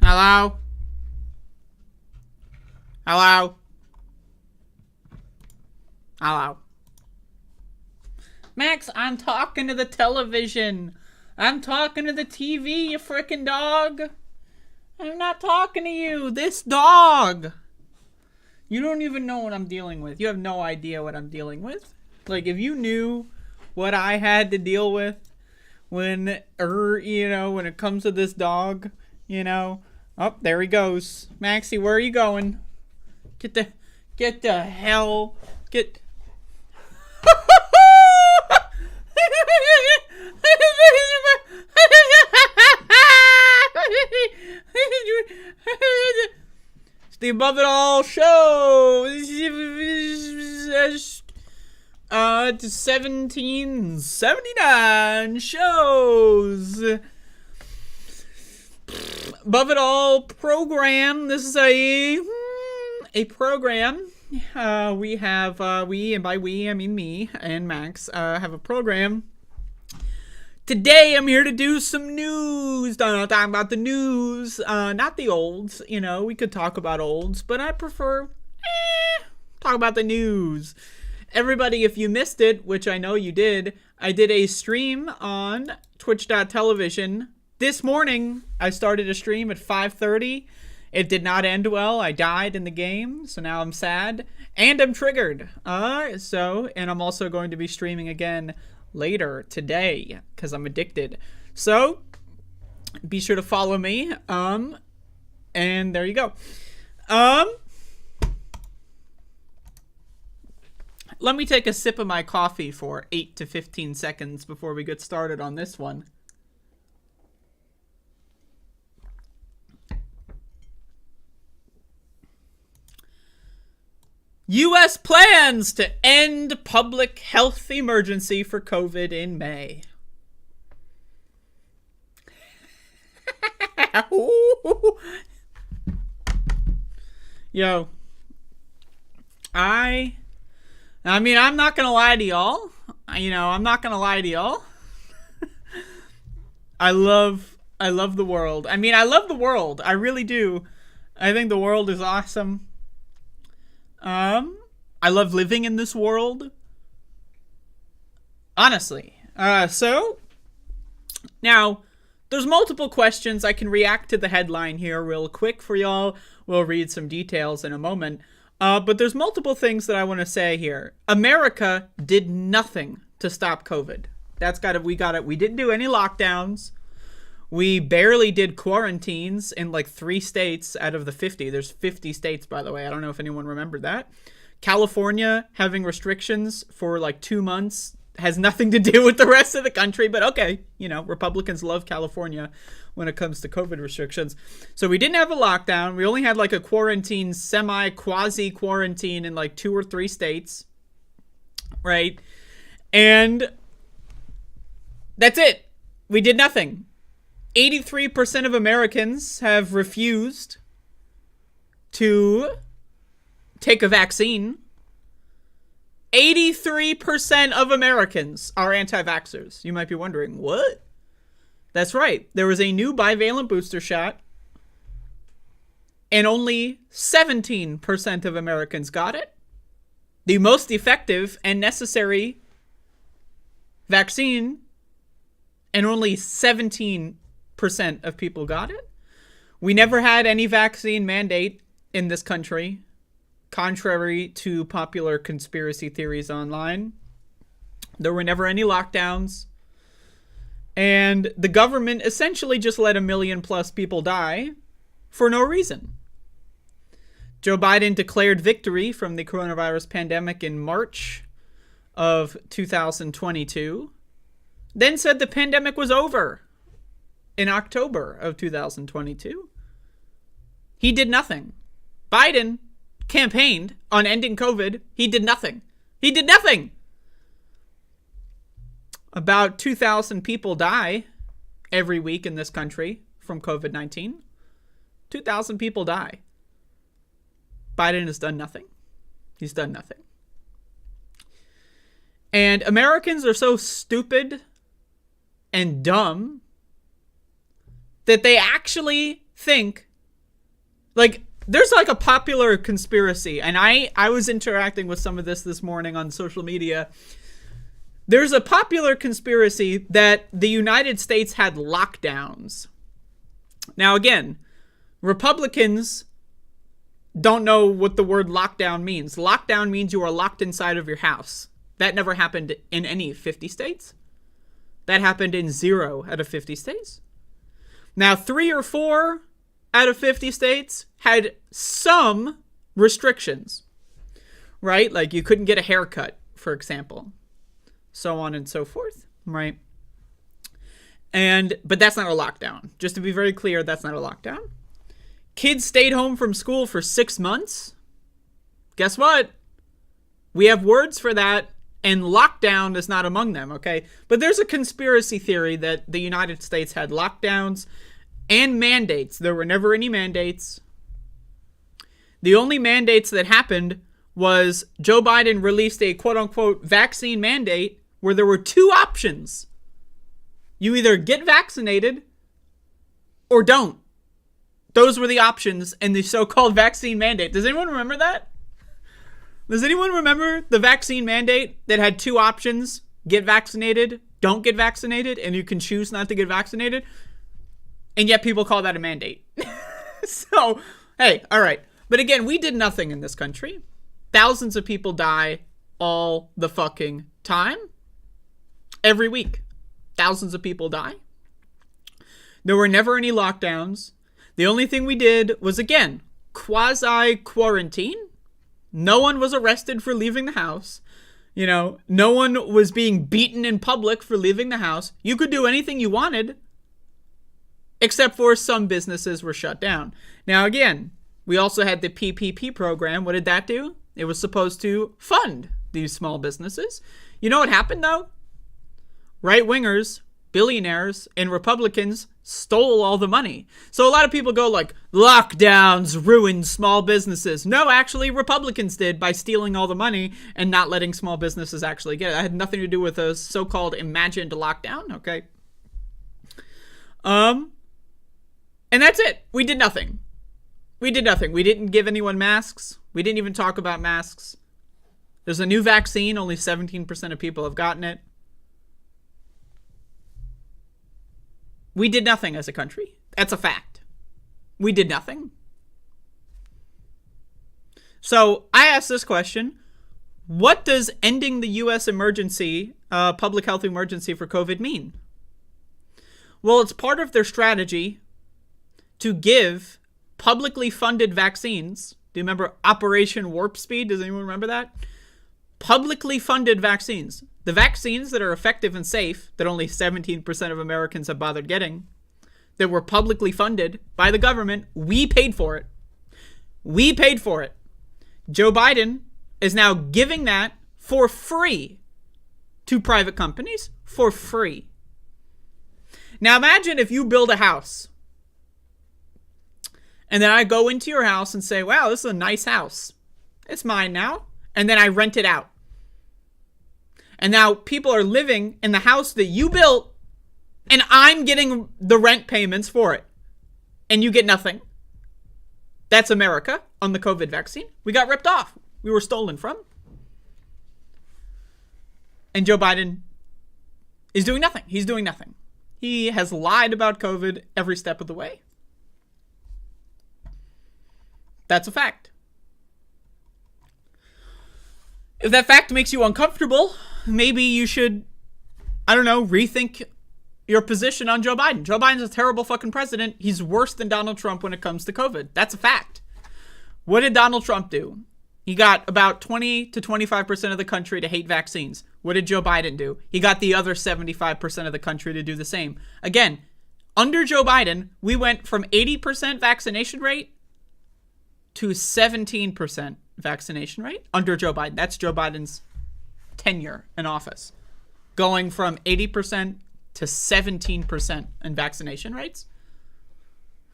Hello? Hello? Hello? Max, I'm talking to the television. I'm talking to the TV, you frickin' dog. I'm not talking to you. This dog. You don't even know what I'm dealing with. You have no idea what I'm dealing with. Like, if you knew what I had to deal with when it comes to this dog, Oh, there he goes. Maxie, where are you going? Get the hell. It's the Above It All show. It's 1779 shows. Above It All program. This is a program. We have, and by we, I mean me and Max, have a program. Today, I'm here to do some news. I'm talking about the news, not the olds. We could talk about olds, but I prefer, talk about the news. Everybody, if you missed it, which I know you did, I did a stream on twitch.tv. This morning, I started a stream at 5:30. It did not end well. I died in the game, so now I'm sad. And I'm triggered. And I'm also going to be streaming again later today, because I'm addicted. So, be sure to follow me. And there you go. Let me take a sip of my coffee for 8 to 15 seconds before we get started on this one. U.S. plans to end public health emergency for COVID in May. Yo. I mean, I'm not gonna lie to y'all. I'm not gonna lie to y'all. I love the world. I mean, I love the world. I really do. I think the world is awesome. I love living in this world. Honestly. So, now, there's multiple questions. I can react to the headline here real quick for y'all. We'll read some details in a moment. But there's multiple things that I want to say here. America did nothing to stop COVID. We got it. We didn't do any lockdowns. We barely did quarantines in like 3 states out of the 50. There's 50 states, by the way. I don't know if anyone remembered that. California having restrictions for like 2 months has nothing to do with the rest of the country. But okay, Republicans love California when it comes to COVID restrictions. So we didn't have a lockdown. We only had like a quarantine, quasi-quarantine in like 2 or 3 states. Right? And that's it. We did nothing. 83% of Americans have refused to take a vaccine. 83% of Americans are anti-vaxxers. You might be wondering, what? That's right. There was a new bivalent booster shot, and only 17% of Americans got it. The most effective and necessary vaccine, and only 17% of people got it. We never had any vaccine mandate in this country, contrary to popular conspiracy theories online. There were never any lockdowns. And the government essentially just let 1 million plus people die for no reason. Joe Biden declared victory from the coronavirus pandemic in March of 2022, then said the pandemic was over in October of 2022. He did nothing. Biden campaigned on ending COVID. He did nothing. He did nothing. About 2,000 people die every week in this country from COVID-19. 2,000 people die. Biden has done nothing. He's done nothing. And Americans are so stupid and dumb that they actually think Like, there's like a popular conspiracy, and I was interacting with some of this morning on social media. There's a popular conspiracy that the United States had lockdowns. Now, again, Republicans don't know what the word lockdown means. Lockdown means you are locked inside of your house. That never happened in any 50 states. That happened in 0 out of 50 states. Now, 3 or 4 out of 50 states had some restrictions, right? Like you couldn't get a haircut, for example, so on and so forth, right? But that's not a lockdown. Just to be very clear, that's not a lockdown. Kids stayed home from school for 6 months. Guess what? We have words for that, and lockdown is not among them, okay? But there's a conspiracy theory that the United States had lockdowns and mandates. There were never any mandates. The only mandates that happened was Joe Biden released a quote-unquote vaccine mandate where there were 2 options. You either get vaccinated or don't. Those were the options in the so-called vaccine mandate. Does anyone remember that? Does anyone remember the vaccine mandate that had 2 options? Get vaccinated, don't get vaccinated, and you can choose not to get vaccinated? And yet people call that a mandate. So, hey, all right. But again, we did nothing in this country. Thousands of people die all the fucking time. Every week. Thousands of people die. There were never any lockdowns. The only thing we did was, again, quasi-quarantine. No one was arrested for leaving the house. You know, no one was being beaten in public for leaving the house. You could do anything you wanted, except for some businesses were shut down. Now, again, we also had the PPP program. What did that do? It was supposed to fund these small businesses. You know what happened, though? Right-wingers, billionaires, and Republicans stole all the money. So a lot of people go like, lockdowns ruined small businesses. No, actually, Republicans did by stealing all the money and not letting small businesses actually get it. That had nothing to do with a so-called imagined lockdown, okay? And that's it. We did nothing. We did nothing. We didn't give anyone masks. We didn't even talk about masks. There's a new vaccine. Only 17% of people have gotten it. We did nothing as a country. That's a fact. We did nothing. So I asked this question. What does ending the U.S. emergency, public health emergency for COVID mean? Well, it's part of their strategy to give publicly funded vaccines. Do you remember Operation Warp Speed? Does anyone remember that? Publicly funded vaccines. The vaccines that are effective and safe, that only 17% of Americans have bothered getting, that were publicly funded by the government, we paid for it. We paid for it. Joe Biden is now giving that for free to private companies for free. Now imagine if you build a house and then I go into your house and say, wow, this is a nice house. It's mine now. And then I rent it out. And now people are living in the house that you built and I'm getting the rent payments for it. And you get nothing. That's America on the COVID vaccine. We got ripped off. We were stolen from. And Joe Biden is doing nothing. He's doing nothing. He has lied about COVID every step of the way. That's a fact. If that fact makes you uncomfortable, maybe you should, I don't know, rethink your position on Joe Biden. Joe Biden's a terrible fucking president. He's worse than Donald Trump when it comes to COVID. That's a fact. What did Donald Trump do? He got about 20 to 25% of the country to hate vaccines. What did Joe Biden do? He got the other 75% of the country to do the same. Again, under Joe Biden, we went from 80% vaccination rate to 17% vaccination rate under Joe Biden. That's Joe Biden's tenure in office. Going from 80% to 17% in vaccination rates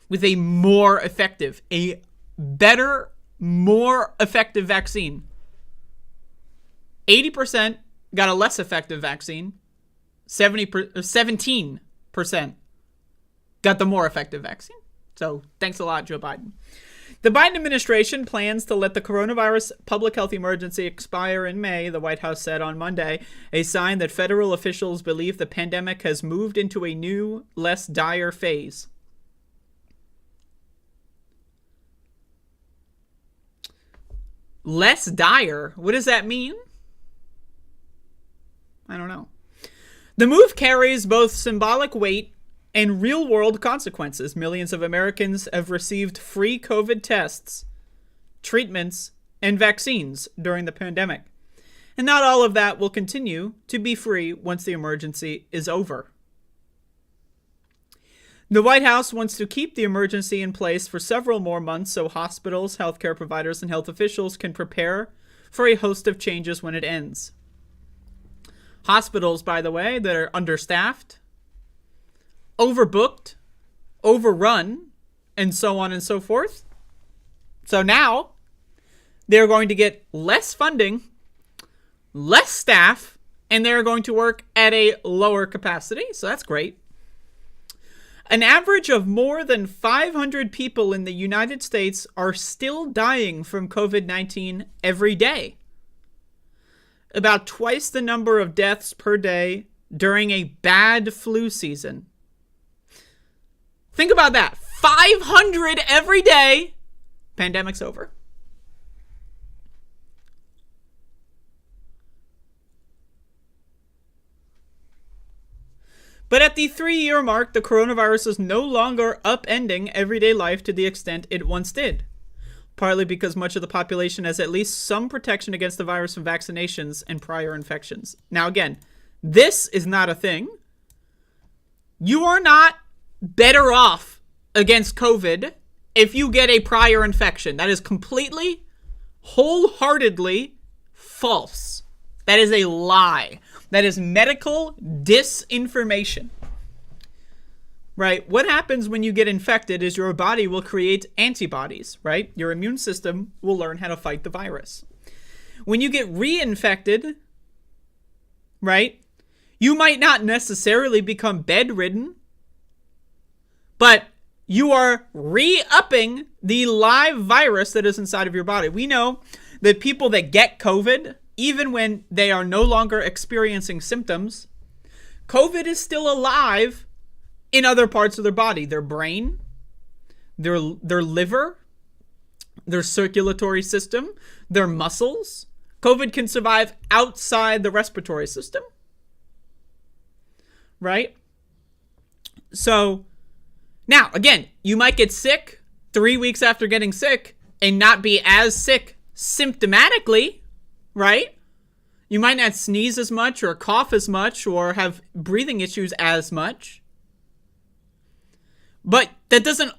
with a more effective, a better, more effective vaccine. 80% got a less effective vaccine. 17% got the more effective vaccine. So thanks a lot, Joe Biden. The Biden administration plans to let the coronavirus public health emergency expire in May, the White House said on Monday, a sign that federal officials believe the pandemic has moved into a new, less dire phase. Less dire? What does that mean? I don't know. The move carries both symbolic weight and real-world consequences. Millions of Americans have received free COVID tests, treatments, and vaccines during the pandemic. And not all of that will continue to be free once the emergency is over. The White House wants to keep the emergency in place for several more months so hospitals, healthcare providers, and health officials can prepare for a host of changes when it ends. Hospitals, by the way, that are understaffed, overbooked, overrun, and so on and so forth. So now they're going to get less funding, less staff, and they're going to work at a lower capacity. So that's great. An average of more than 500 people in the United States are still dying from COVID-19 every day. About twice the number of deaths per day during a bad flu season. Think about that. 500 every day. Pandemic's over. But at the 3-year mark, the coronavirus is no longer upending everyday life to the extent it once did. Partly because much of the population has at least some protection against the virus from vaccinations and prior infections. Now again, this is not a thing. You are not better off against COVID if you get a prior infection. That is completely, wholeheartedly false. That is a lie. That is medical disinformation. Right? What happens when you get infected is your body will create antibodies, right? Your immune system will learn how to fight the virus. When you get reinfected, right, you might not necessarily become bedridden, but you are re-upping the live virus that is inside of your body. We know that people that get COVID, even when they are no longer experiencing symptoms, COVID is still alive in other parts of their body, their brain, their liver, their circulatory system, their muscles. COVID can survive outside the respiratory system, right? So now, again, you might get sick 3 weeks after getting sick and not be as sick symptomatically, right? You might not sneeze as much or cough as much or have breathing issues as much. But that doesn't,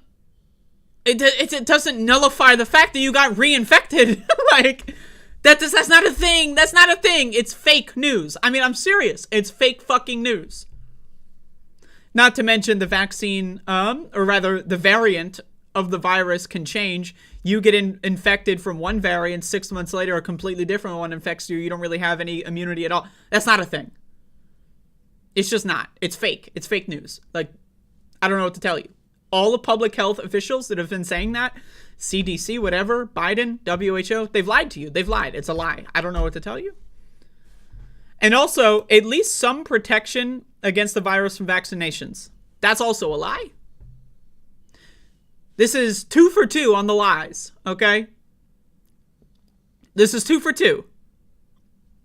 it doesn't nullify the fact that you got reinfected. Like, that's not a thing. That's not a thing. It's fake news. I mean, I'm serious. It's fake fucking news. Not to mention the vaccine, or rather the variant of the virus can change. You get infected from one variant, 6 months later, a completely different one infects you. You don't really have any immunity at all. That's not a thing. It's just not. It's fake. It's fake news. Like, I don't know what to tell you. All the public health officials that have been saying that, CDC, whatever, Biden, WHO, they've lied to you. They've lied. It's a lie. I don't know what to tell you. And also, at least some protection against the virus from vaccinations. That's also a lie. This is 2 for 2 on the lies, okay? This is 2 for 2.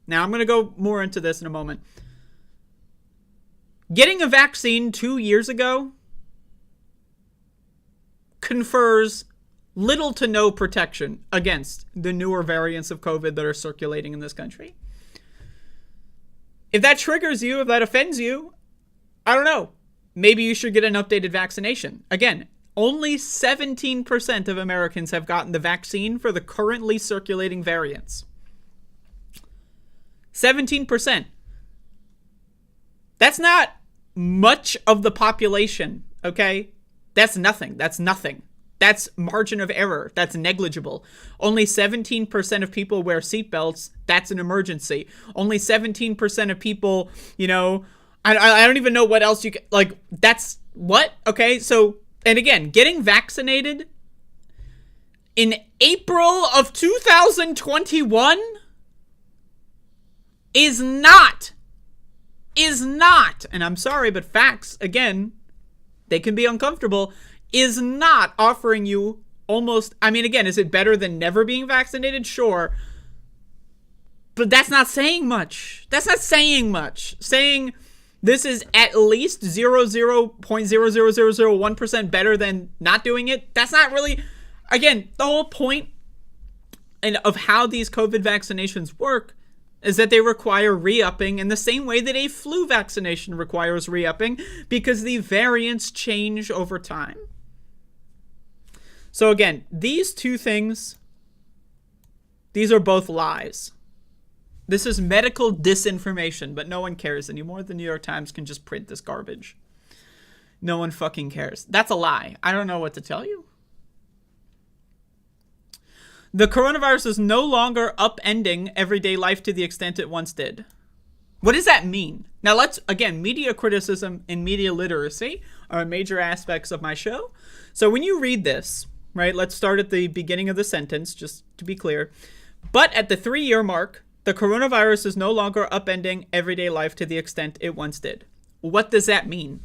Now, I'm going to go more into this in a moment. Getting a vaccine 2 years ago confers little to no protection against the newer variants of COVID that are circulating in this country. If that triggers you, if that offends you, I don't know. Maybe you should get an updated vaccination. Again, only 17% of Americans have gotten the vaccine for the currently circulating variants. 17%. That's not much of the population, okay? That's nothing. That's nothing. That's margin of error. That's negligible. Only 17% of people wear seatbelts. That's an emergency. Only 17% of people, you know, I don't even know what else you can, like, that's what? Okay, so, and again, getting vaccinated, in April of 2021 is not, and I'm sorry, but facts, again, they can be uncomfortable, is not offering you almost, I mean, again, is it better than never being vaccinated? Sure. But that's not saying much. That's not saying much. Saying this is at least 0.00001% better than not doing it, that's not really, again, the whole point of how these COVID vaccinations work is that they require re-upping in the same way that a flu vaccination requires re-upping, because the variants change over time. So again, these two things, these are both lies. This is medical disinformation, but no one cares anymore. The New York Times can just print this garbage. No one fucking cares. That's a lie. I don't know what to tell you. The coronavirus is no longer upending everyday life to the extent it once did. What does that mean? Now let's, again, media criticism and media literacy are major aspects of my show. So when you read this, right, let's start at the beginning of the sentence, just to be clear. But at the 3-year mark, the coronavirus is no longer upending everyday life to the extent it once did. What does that mean?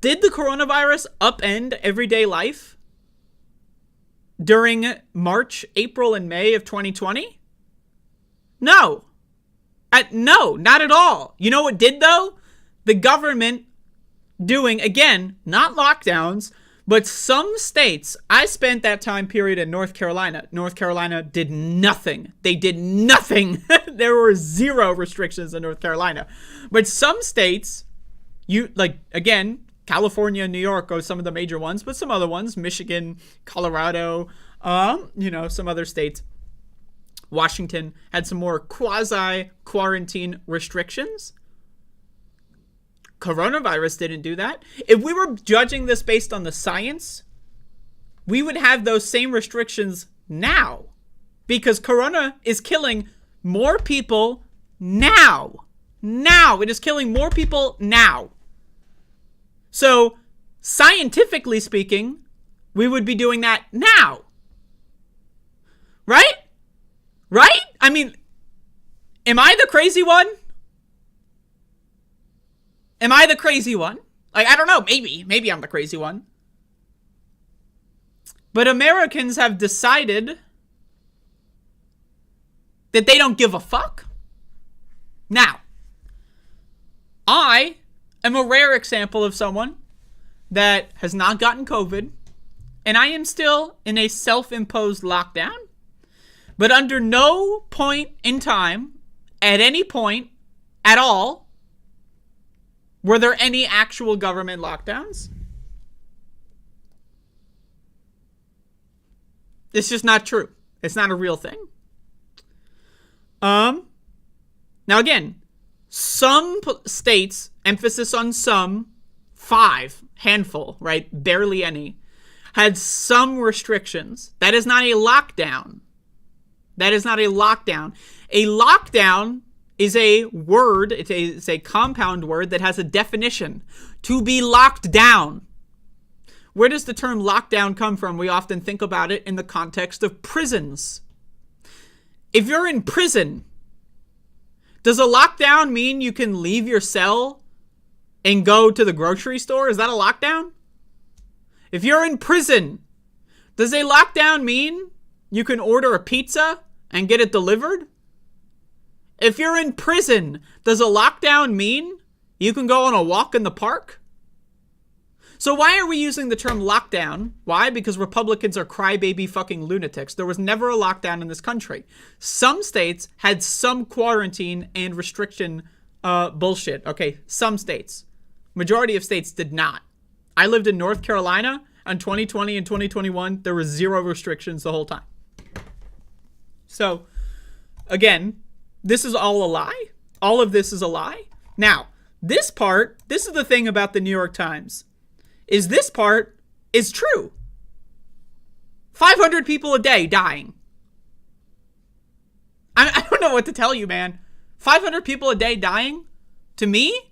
Did the coronavirus upend everyday life during March, April, and May of 2020? No. No, not at all. You know what did, though? The government doing, again, not lockdowns, but some states, I spent that time period in North Carolina. North Carolina did nothing. They did nothing. There were 0 restrictions in North Carolina. But some states, again, California and New York are some of the major ones, but some other ones, Michigan, Colorado, some other states. Washington had some more quasi-quarantine restrictions. Coronavirus didn't do that. If we were judging this based on the science, we would have those same restrictions now, because corona is killing more people now. It is killing more people now. So, scientifically speaking, we would be doing that now. Right? Right? I mean, am I the crazy one? Am I the crazy one? I don't know. Maybe I'm the crazy one. But Americans have decided that they don't give a fuck. Now, I am a rare example of someone that has not gotten COVID, and I am still in a self-imposed lockdown. But under no point in time, at any point at all, were there any actual government lockdowns? It's just not true. It's not a real thing. Now again, some states, emphasis on some, 5, handful, right? Barely any, had some restrictions. That is not a lockdown. That is not a lockdown. A lockdown is a word, it's a compound word that has a definition. To be locked down. Where does the term lockdown come from? We often think about it in the context of prisons. If you're in prison, does a lockdown mean you can leave your cell and go to the grocery store? Is that a lockdown? If you're in prison, does a lockdown mean you can order a pizza and get it delivered? If you're in prison, does a lockdown mean you can go on a walk in the park? So why are we using the term lockdown? Why? Because Republicans are crybaby fucking lunatics. There was never a lockdown in this country. Some states had some quarantine and restriction bullshit. Okay, some states. Majority of states did not. I lived in North Carolina in 2020 and 2021. There were 0 restrictions the whole time. So, again, this is all a lie. All of this is a lie. Now, this is the thing about the New York Times, is this part is true. 500 people a day dying. I don't know what to tell you, man. 500 people a day dying, to me,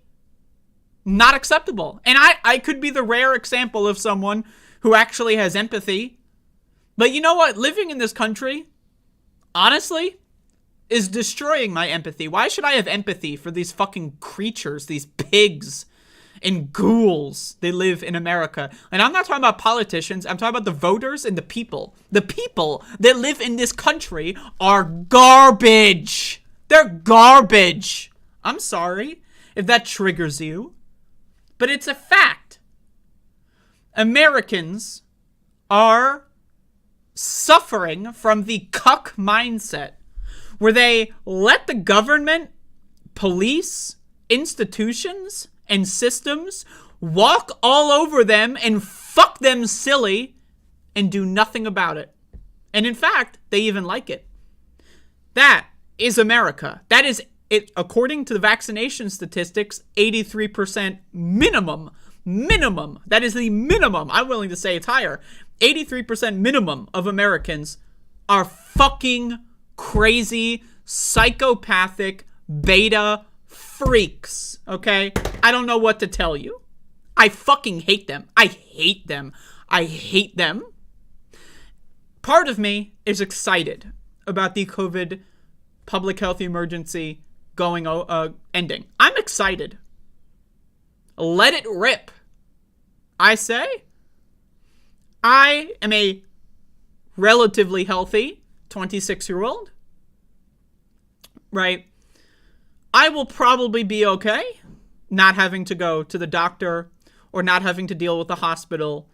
not acceptable. And I could be the rare example of someone who actually has empathy But you know what? Living in this country, honestly, is destroying my empathy. Why should I have empathy for these fucking creatures, these pigs and ghouls that live in America? And I'm not talking about politicians. I'm talking about the voters and the people. The people that live in this country are garbage. They're garbage. I'm sorry if that triggers you, but it's a fact. Americans are suffering from the cuck mindset where they let the government, police, institutions, and systems walk all over them and fuck them silly and do nothing about it. And in fact, they even like it. That is America. That is it. According to the vaccination statistics, 83% minimum. That is the minimum. I'm willing to say it's higher. 83% minimum of Americans are fucking crazy, psychopathic, beta freaks, okay? I don't know what to tell you. I fucking hate them. I hate them. Part of me is excited about the COVID public health emergency ending. I'm excited. Let it rip. I say. I am a relatively healthy 26-year-old, right? I will probably be okay not having to go to the doctor or not having to deal with the hospital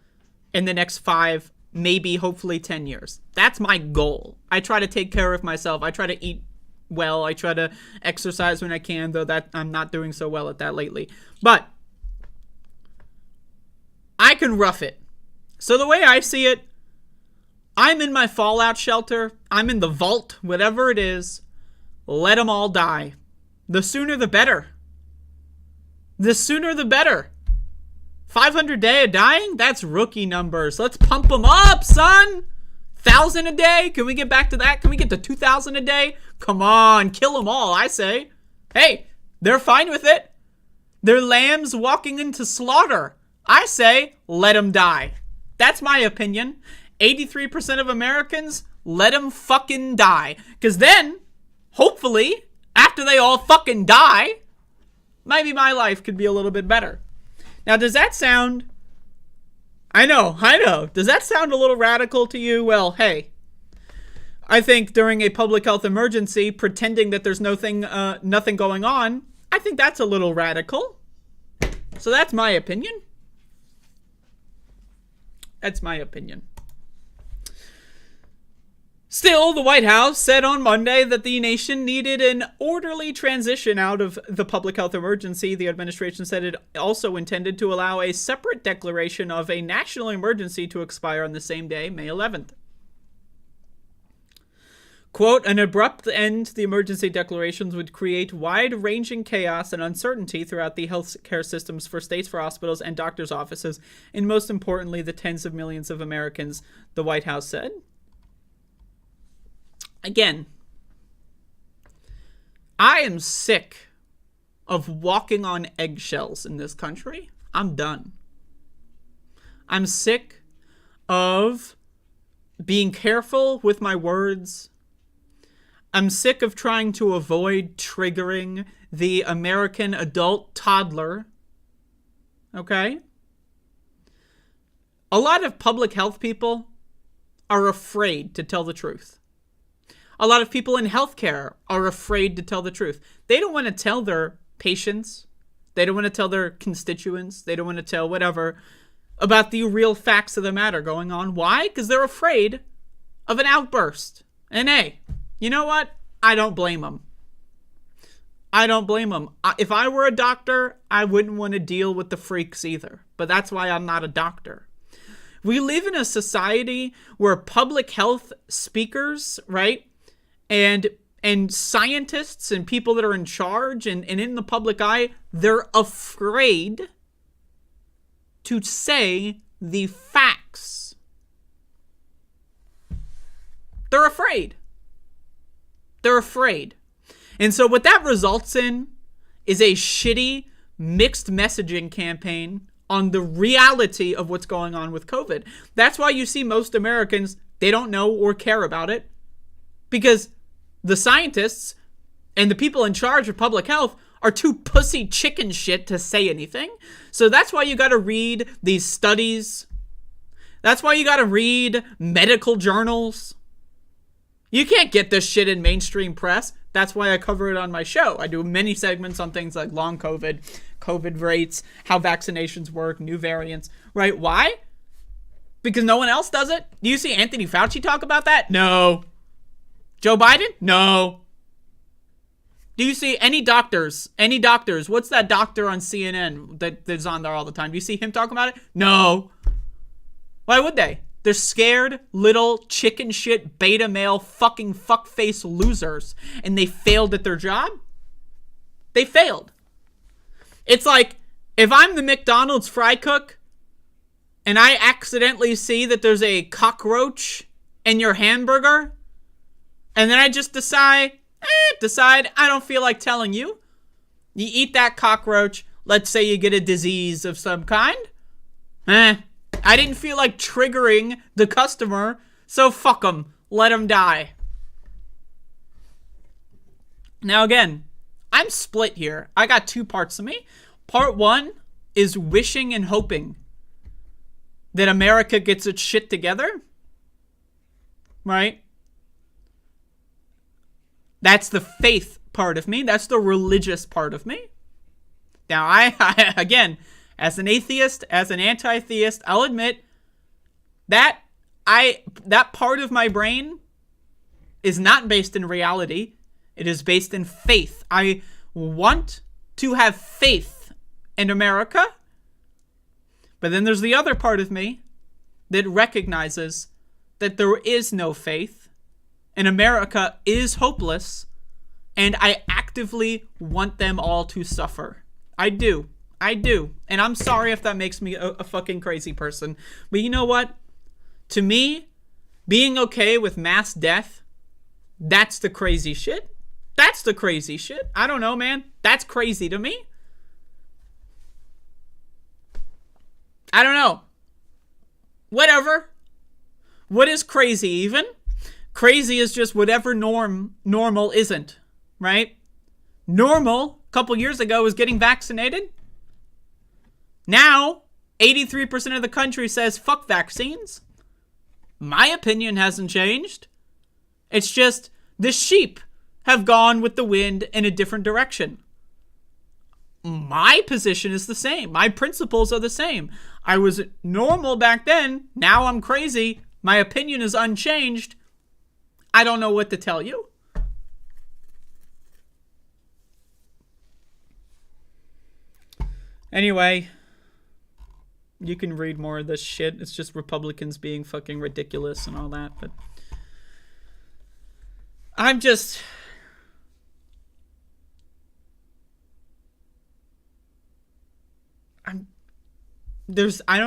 in the next 5, maybe hopefully 10 years. That's my goal. I try to take care of myself. I try to eat well. I try to exercise when I can, though that I'm not doing so well at that lately. But I can rough it. So the way I see it, I'm in my fallout shelter. I'm in the vault, whatever it is. Let them all die. The sooner the better. The sooner the better. 500 day of dying? That's rookie numbers. Let's pump them up, son. 1,000 a day? Can we get back to that? Can we get to 2,000 a day? Come on, kill them all, I say. Hey, they're fine with it. They're lambs walking into slaughter. I say, let them die. That's my opinion. 83% of Americans, let them fucking die. Because then, hopefully, after they all fucking die, maybe my life could be a little bit better. Now, does that sound... I know. Does that sound a little radical to you? Well, hey, I think during a public health emergency, pretending that there's nothing going on, I think that's a little radical. So that's my opinion. That's my opinion. Still, the White House said on Monday that the nation needed an orderly transition out of the public health emergency. The administration said it also intended to allow a separate declaration of a national emergency to expire on the same day, May 11th. Quote, an abrupt end to the emergency declarations would create wide-ranging chaos and uncertainty throughout the healthcare systems for states, for hospitals, and doctors' offices, and most importantly, the tens of millions of Americans, the White House said. Again, I am sick of walking on eggshells in this country. I'm done. I'm sick of being careful with my words. I'm sick of trying to avoid triggering the American adult toddler. Okay? A lot of public health people are afraid to tell the truth. A lot of people in healthcare are afraid to tell the truth. They don't want to tell their patients. They don't want to tell their constituents. They don't want to tell whatever about the real facts of the matter going on. Why? Because they're afraid of an outburst. And hey, you know what? I don't blame them. I don't blame them. If I were a doctor, I wouldn't want to deal with the freaks either. But that's why I'm not a doctor. We live in a society where public health speakers, right? And scientists and people that are in charge and in the public eye, they're afraid to say the facts. They're afraid. They're afraid. And so what that results in is a shitty mixed messaging campaign on the reality of what's going on with COVID. That's why you see most Americans They don't know or care about it because the scientists and the people in charge of public health are too pussy chicken shit to say anything. So that's why you got to read these studies. That's why you got to read medical journals. You can't get this shit in mainstream press. That's why I cover it on my show. I do many segments on things like long COVID, COVID rates, how vaccinations work, new variants, right? Why? Because no one else does it? Do you see Anthony Fauci talk about that? No. Joe Biden? No. Do you see any doctors? Any doctors? What's that doctor on CNN that's on there all the time? Do you see him talking about it? No. Why would they? They're scared little chicken shit beta male fucking fuckface losers. And they failed at their job? They failed. It's like, if I'm the McDonald's fry cook and I accidentally see that there's a cockroach in your hamburger, and then I just decide I don't feel like telling you. You eat that cockroach. Let's say you get a disease of some kind. I didn't feel like triggering the customer, so fuck them. Let them die. Now again, I'm split here. I got two parts of me. Part one is wishing and hoping that America gets its shit together. Right? That's the faith part of me. That's the religious part of me. Now, I again, as an atheist, as an anti-theist, I'll admit that that part of my brain is not based in reality. It is based in faith. I want to have faith in America. But then there's the other part of me that recognizes that there is no faith and America is hopeless, and I actively want them all to suffer. I do. And I'm sorry if that makes me a fucking crazy person. But you know what? To me, being okay with mass death, that's the crazy shit. That's the crazy shit. I don't know, man. That's crazy to me. I don't know. Whatever. What is crazy even? Crazy is just whatever normal isn't, right? Normal, a couple years ago, was getting vaccinated. Now, 83% of the country says fuck vaccines. My opinion hasn't changed. It's just the sheep have gone with the wind in a different direction. My position is the same. My principles are the same. I was normal back then. Now I'm crazy. My opinion is unchanged. I don't know what to tell you. Anyway, you can read more of this shit. It's just Republicans being fucking ridiculous and all that, but I don't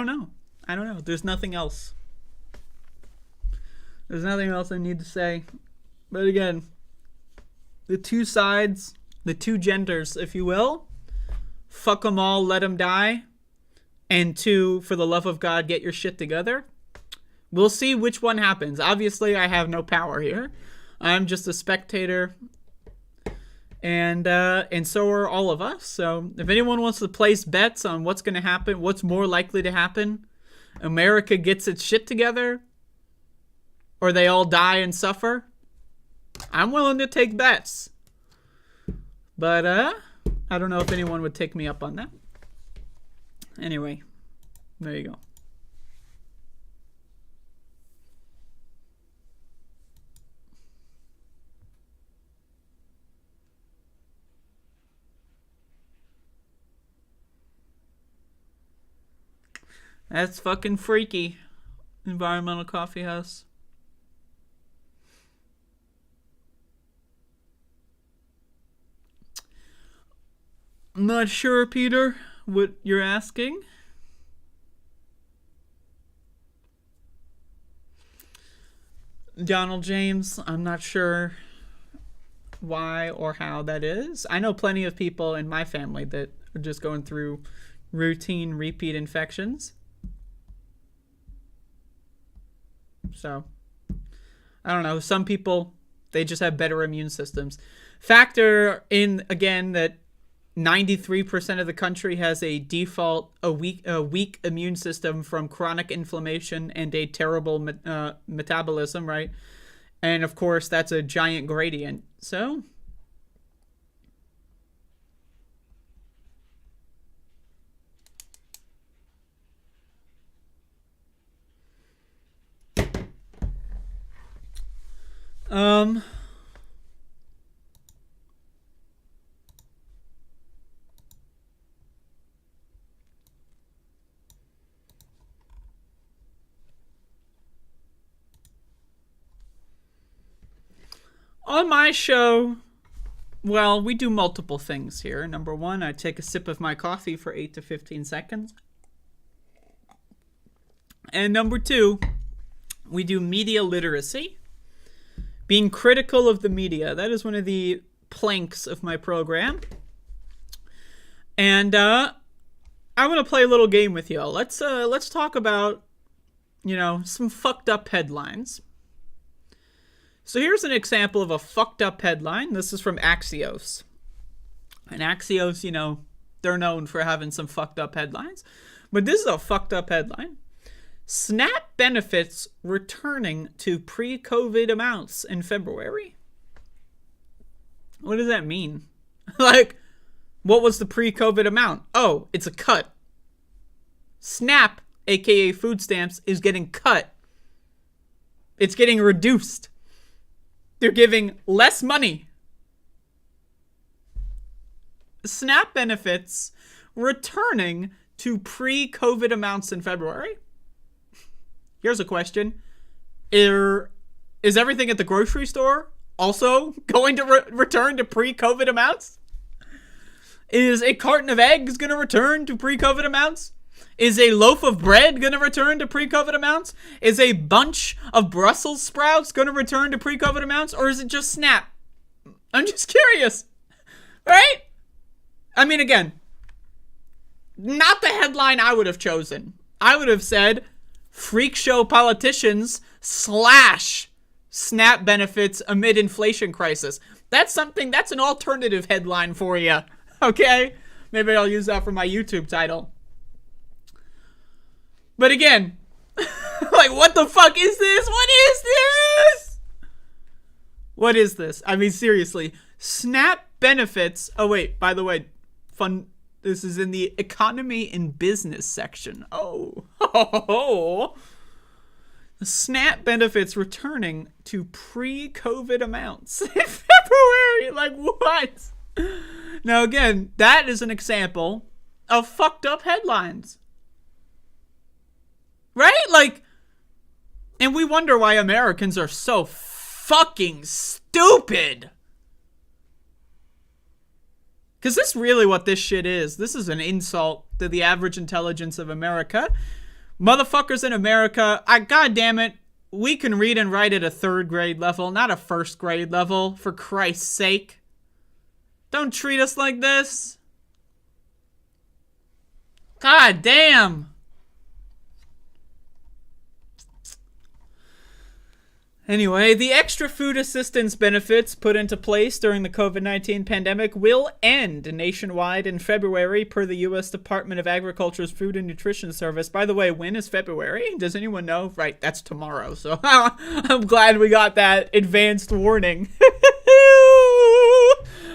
know. There's nothing else. There's nothing else I need to say. But again, the two sides, the two genders, if you will, fuck them all, let them die. And two, for the love of God, get your shit together. We'll see which one happens. Obviously, I have no power here. I'm just a spectator. And so are all of us. So if anyone wants to place bets on what's going to happen, what's more likely to happen, America gets its shit together, or they all die and suffer, I'm willing to take bets. But I don't know if anyone would take me up on that. Anyway, there you go. That's fucking freaky. Environmental Coffee House. I'm not sure, Peter, what you're asking. Donald James, I'm not sure why or how that is. I know plenty of people in my family that are just going through routine repeat infections. So, I don't know. Some people, they just have better immune systems. Factor in, again, that 93% of the country has a weak immune system from chronic inflammation and a terrible metabolism, right? And of course, that's a giant gradient. So, um, on my show, well, we do multiple things here. Number one, I take a sip of my coffee for 8 to 15 seconds. And number two, we do media literacy. Being critical of the media. That is one of the planks of my program. And I want to play a little game with y'all. Let's talk about, some fucked up headlines. So here's an example of a fucked up headline. This is from Axios. And Axios, they're known for having some fucked up headlines. But this is a fucked up headline. SNAP benefits returning to pre-COVID amounts in February. What does that mean? Like, what was the pre-COVID amount? Oh, it's a cut. SNAP, aka food stamps, is getting cut. It's getting reduced. They're giving less money. SNAP benefits returning to pre-COVID amounts in February. Here's a question. Is everything at the grocery store also going to return to pre-COVID amounts? Is a carton of eggs going to return to pre-COVID amounts? Is a loaf of bread going to return to pre-COVID amounts? Is a bunch of Brussels sprouts going to return to pre-COVID amounts? Or is it just SNAP? I'm just curious. Right? I mean, again, not the headline I would have chosen. I would have said, freak show politicians slash SNAP benefits amid inflation crisis. That's an alternative headline for you. Okay? Maybe I'll use that for my YouTube title. But again, like, what the fuck is this? What is this? What is this? I mean, seriously. SNAP benefits. Oh, wait, by the way, fun. This is in the economy and business section. Oh. The SNAP benefits returning to pre-COVID amounts in February. Like, what? Now, again, that is an example of fucked up headlines. Right? Like, and we wonder why Americans are so fucking stupid. Because this is really what this shit is. This is an insult to the average intelligence of America. Motherfuckers in America, goddamn it, we can read and write at a 3rd grade level, not a 1st grade level, for Christ's sake. Don't treat us like this. God damn. Anyway, the extra food assistance benefits put into place during the COVID-19 pandemic will end nationwide in February per the U.S. Department of Agriculture's Food and Nutrition Service. By the way, when is February? Does anyone know? Right, that's tomorrow. So I'm glad we got that advanced warning.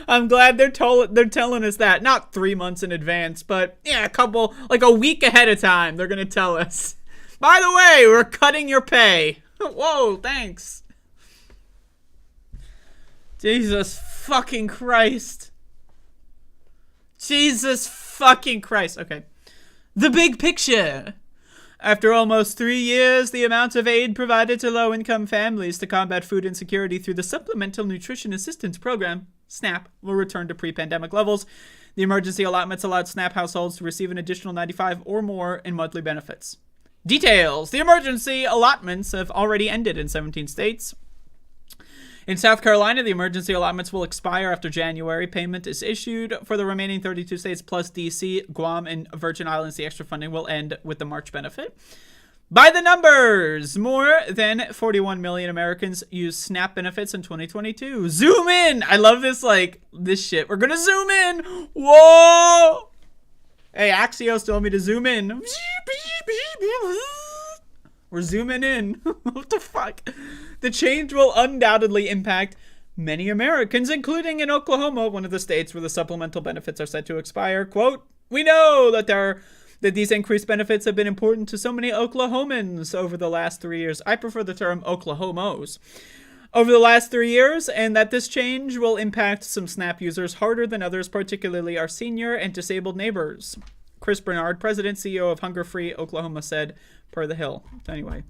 I'm glad they're telling us that. Not 3 months in advance, but yeah, a week ahead of time, they're going to tell us. By the way, we're cutting your pay. Whoa, thanks. Jesus fucking Christ. Jesus fucking Christ. Okay. The big picture. After almost 3 years, the amount of aid provided to low-income families to combat food insecurity through the Supplemental Nutrition Assistance Program, SNAP, will return to pre-pandemic levels. The emergency allotments allowed SNAP households to receive an additional $95 or more in monthly benefits. Details. The emergency allotments have already ended in 17 states. In South Carolina, the emergency allotments will expire after January. Payment is issued for the remaining 32 states plus D.C., Guam, and Virgin Islands. The extra funding will end with the March benefit. By the numbers, more than 41 million Americans use SNAP benefits in 2022. Zoom in! I love this, like, this shit. We're gonna zoom in! Whoa! Hey, Axios told me to zoom in. We're zooming in. What the fuck? The change will undoubtedly impact many Americans, including in Oklahoma, one of the states where the supplemental benefits are set to expire. Quote, we know that these increased benefits have been important to so many Oklahomans over the last 3 years. I prefer the term Oklahomos. Over the last 3 years, and that this change will impact some SNAP users harder than others, particularly our senior and disabled neighbors. Chris Bernard, president, CEO of Hunger Free Oklahoma, said, per The Hill. Anyway,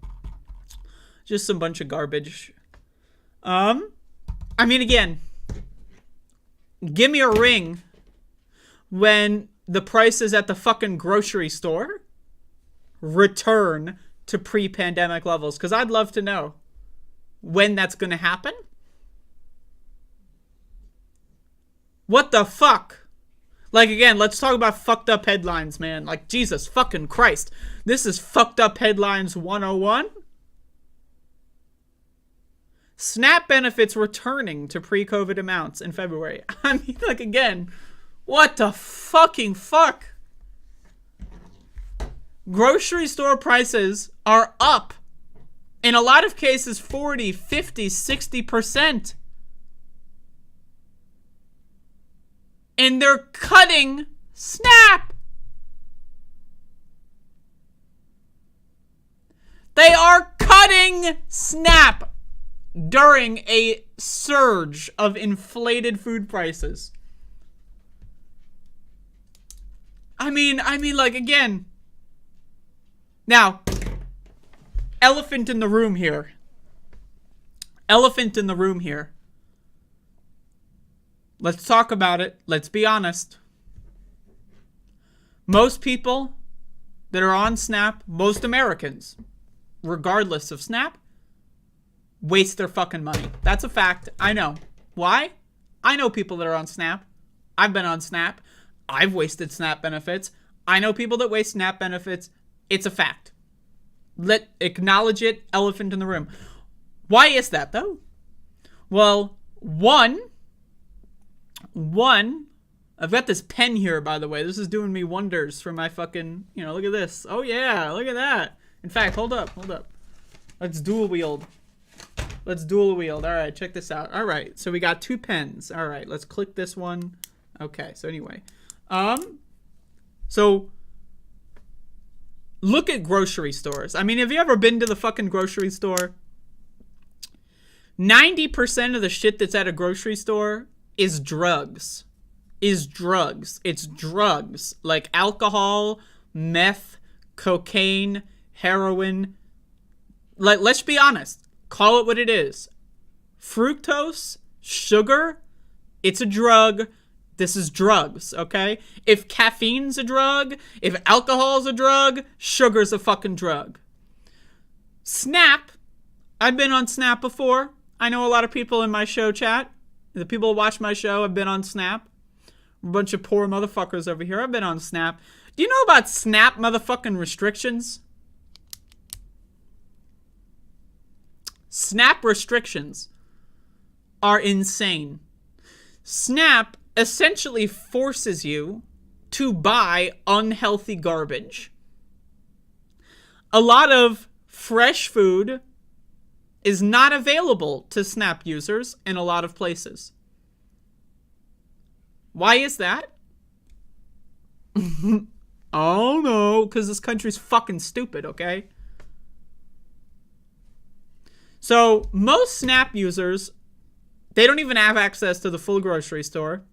just some bunch of garbage. I mean, again, give me a ring when the prices at the fucking grocery store return to pre-pandemic levels, because I'd love to know when that's going to happen. What the fuck? Like, again, let's talk about fucked up headlines, man. Like, Jesus fucking Christ. This is fucked up headlines 101. SNAP benefits returning to pre-COVID amounts in February. I mean, like, again, what the fucking fuck? Grocery store prices are up. In a lot of cases, 40, 50, 60%. And they're cutting SNAP. They are cutting SNAP during a surge of inflated food prices. I mean, like, again. Now, elephant in the room here. Elephant in the room here. Let's talk about it. Let's be honest. Most people that are on SNAP, most Americans, regardless of SNAP, waste their fucking money. That's a fact. I know. Why? I know people that are on SNAP. I've been on SNAP. I've wasted SNAP benefits. I know people that waste SNAP benefits. It's a fact. Acknowledge it. Elephant in the room. Why is that, though? Well, one, I've got this pen here, by the way. This is doing me wonders for my fucking, look at this. Oh, yeah, look at that. In fact, hold up. Let's dual wield. All right, check this out. All right, so we got 2 pens. All right, let's click this one. Okay, so anyway. So look at grocery stores. I mean, have you ever been to the fucking grocery store? 90% of the shit that's at a grocery store is drugs. It's drugs. Like alcohol, meth, cocaine, heroin. Like, let's be honest. Call it what it is. Fructose, sugar, it's a drug. This is drugs, okay? If caffeine's a drug, if alcohol's a drug, sugar's a fucking drug. SNAP. I've been on SNAP before. I know a lot of people in my show chat. The people who watch my show have been on SNAP. A bunch of poor motherfuckers over here. I've been on SNAP. Do you know about SNAP motherfucking restrictions? SNAP restrictions are insane. SNAP essentially forces you to buy unhealthy garbage. A lot of fresh food is not available to SNAP users in a lot of places. Why is that? Oh no, because this country's fucking stupid, okay? So most SNAP users, they don't even have access to the full grocery store.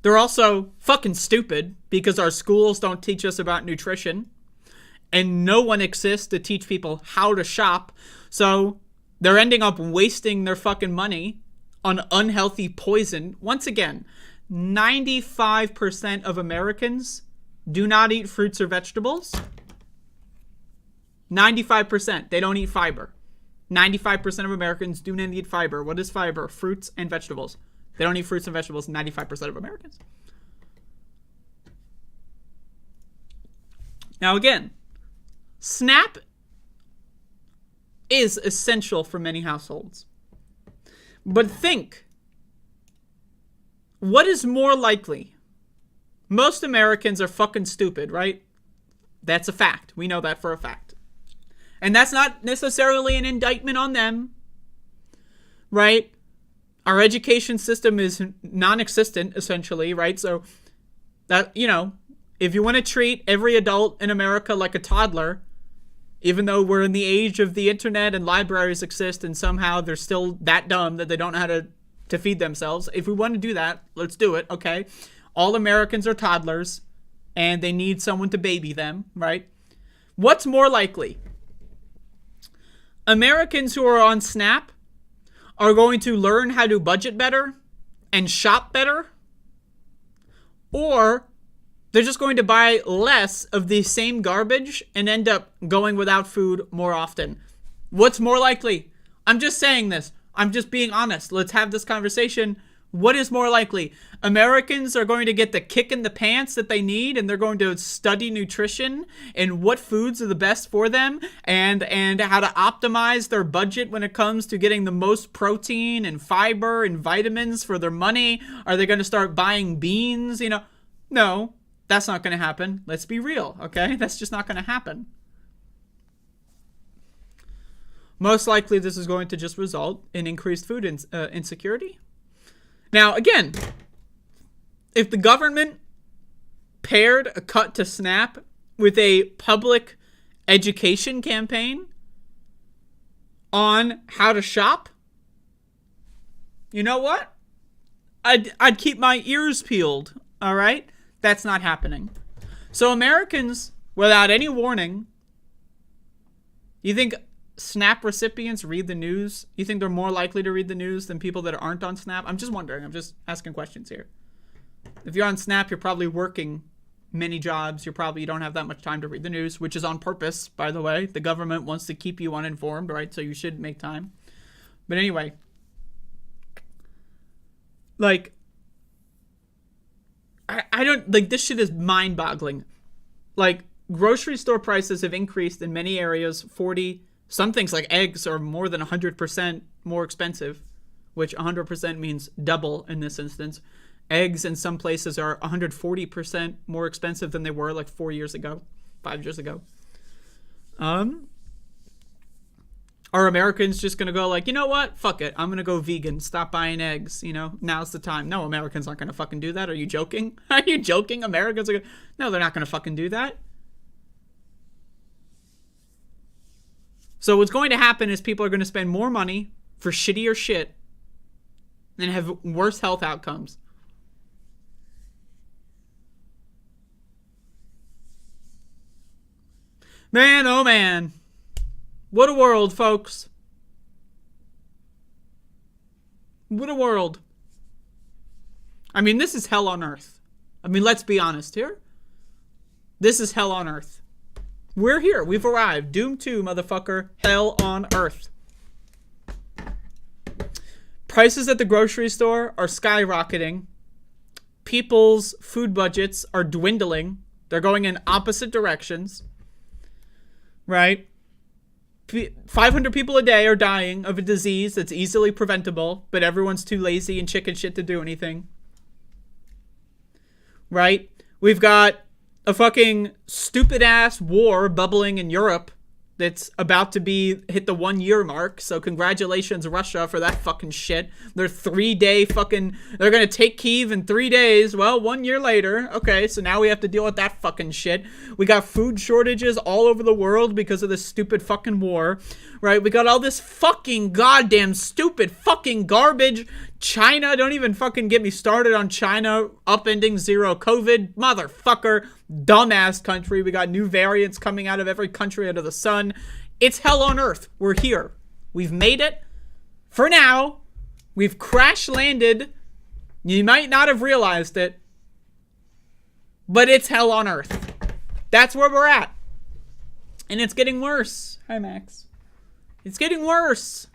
They're also fucking stupid because our schools don't teach us about nutrition. And no one exists to teach people how to shop. So they're ending up wasting their fucking money on unhealthy poison. Once again, 95% of Americans do not eat fruits or vegetables. 95%. They don't eat fiber. 95% of Americans do not eat fiber. What is fiber? Fruits and vegetables. They don't eat fruits and vegetables. 95% of Americans. Now again, SNAP is essential for many households. But think, what is more likely? Most Americans are fucking stupid, right? That's a fact. We know that for a fact. And that's not necessarily an indictment on them, right? Our education system is non-existent, essentially, right? So, that, you know, if you want to treat every adult in America like a toddler, even though we're in the age of the internet and libraries exist and somehow they're still that dumb that they don't know how to feed themselves. If we want to do that, let's do it, okay? All Americans are toddlers and they need someone to baby them, right? What's more likely? Americans who are on SNAP are going to learn how to budget better and shop better? Or they're just going to buy less of the same garbage and end up going without food more often? What's more likely? I'm just saying this. I'm just being honest. Let's have this conversation. What is more likely? Americans are going to get the kick in the pants that they need, and they're going to study nutrition and what foods are the best for them, and how to optimize their budget when it comes to getting the most protein and fiber and vitamins for their money. Are they going to start buying beans? You know, no, that's not going to happen. Let's be real, okay? That's just not going to happen. Most likely, this is going to just result in increased food insecurity. Now, again, if the government paired a cut to SNAP with a public education campaign on how to shop, you know what? I'd keep my ears peeled, all right? That's not happening. So Americans, without any warning, you think SNAP recipients read the news? You think they're more likely to read the news than people that aren't on SNAP? I'm just wondering. I'm just asking questions here. If you're on SNAP, you're probably working many jobs. You don't have that much time to read the news, which is on purpose, by the way. The government wants to keep you uninformed, right? So you should make time. But anyway, like, I don't, like, this shit is mind-boggling. Like, grocery store prices have increased in many areas, some things like eggs are more than 100% more expensive, which 100% means double in this instance. Eggs in some places are 140% more expensive than they were like 5 years ago. Are Americans just going to go like, you know what? Fuck it. I'm going to go vegan. Stop buying eggs. You know, now's the time. No, Americans aren't going to fucking do that. Are you joking? Are you joking? Americans are going to... No, they're not going to fucking do that. So what's going to happen is people are going to spend more money for shittier shit and have worse health outcomes. Man, oh man. What a world, folks. What a world. I mean, this is hell on earth. I mean, let's be honest here. This is hell on earth. We're here. We've arrived. Doom 2, motherfucker. Hell on earth. Prices at the grocery store are skyrocketing. People's food budgets are dwindling. They're going in opposite directions. Right? 500 people a day are dying of a disease that's easily preventable, but everyone's too lazy and chicken shit to do anything. Right? We've got a fucking stupid-ass war bubbling in Europe that's about to hit the 1 year mark. So congratulations, Russia, for that fucking shit. They're 3-day fucking... They're gonna take Kyiv in 3 days. Well, 1 year later. Okay, so now we have to deal with that fucking shit. We got food shortages all over the world because of this stupid fucking war. Right? We got all this fucking goddamn stupid fucking garbage. China, don't even fucking get me started on China upending zero COVID. Motherfucker. Dumbass country. We got new variants coming out of every country under the sun. It's hell on earth. We're here. We've made it. For now, we've crash landed. You might not have realized it, but it's hell on earth. That's where we're at. And it's getting worse. Hi, Max. It's getting worse.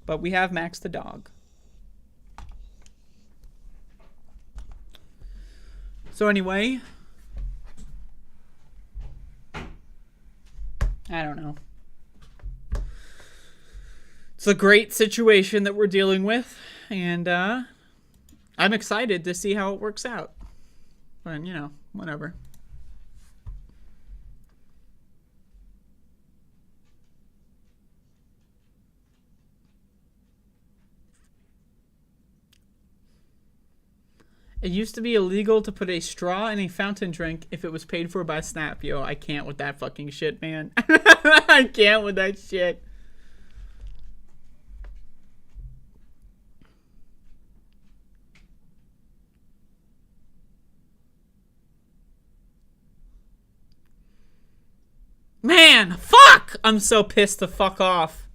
But we have Max the dog. So anyway, I don't know. It's a great situation that we're dealing with, and I'm excited to see how it works out. But, you know, whatever. It used to be illegal to put a straw in a fountain drink if it was paid for by Snap. Yo, I can't with that fucking shit, man. I can't with that shit. Man, fuck! I'm so pissed to fuck off.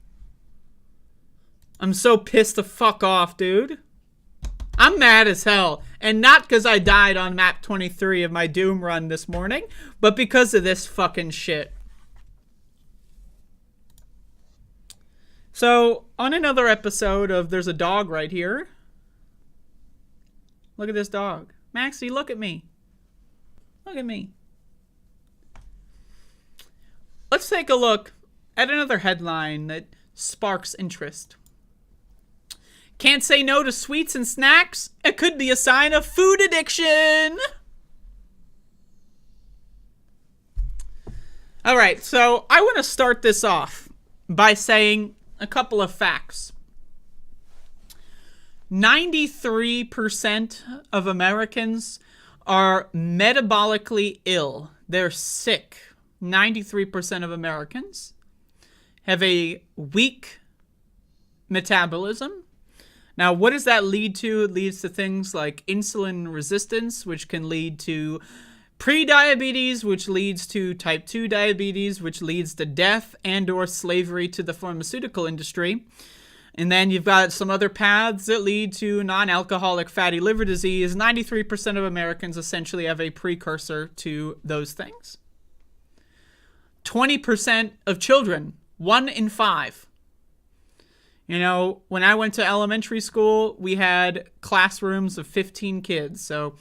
I'm so pissed to fuck off, dude. I'm mad as hell. And not because I died on map 23 of my Doom run this morning, but because of this fucking shit. So, on another episode of There's a Dog Right Here. Look at this dog. Maxie, look at me. Look at me. Let's take a look at another headline that sparks interest. Can't say no to sweets and snacks? It could be a sign of food addiction. All right, so I want to start this off by saying a couple of facts. 93% of Americans are metabolically ill. They're sick. 93% of Americans have a weak metabolism. Now, what does that lead to? It leads to things like insulin resistance, which can lead to prediabetes, which leads to type 2 diabetes, which leads to death and or slavery to the pharmaceutical industry. And then you've got some other paths that lead to non-alcoholic fatty liver disease. 93% of Americans essentially have a precursor to those things. 20% of children, 1 in 5. You know, when I went to elementary school, we had classrooms of 15 kids. So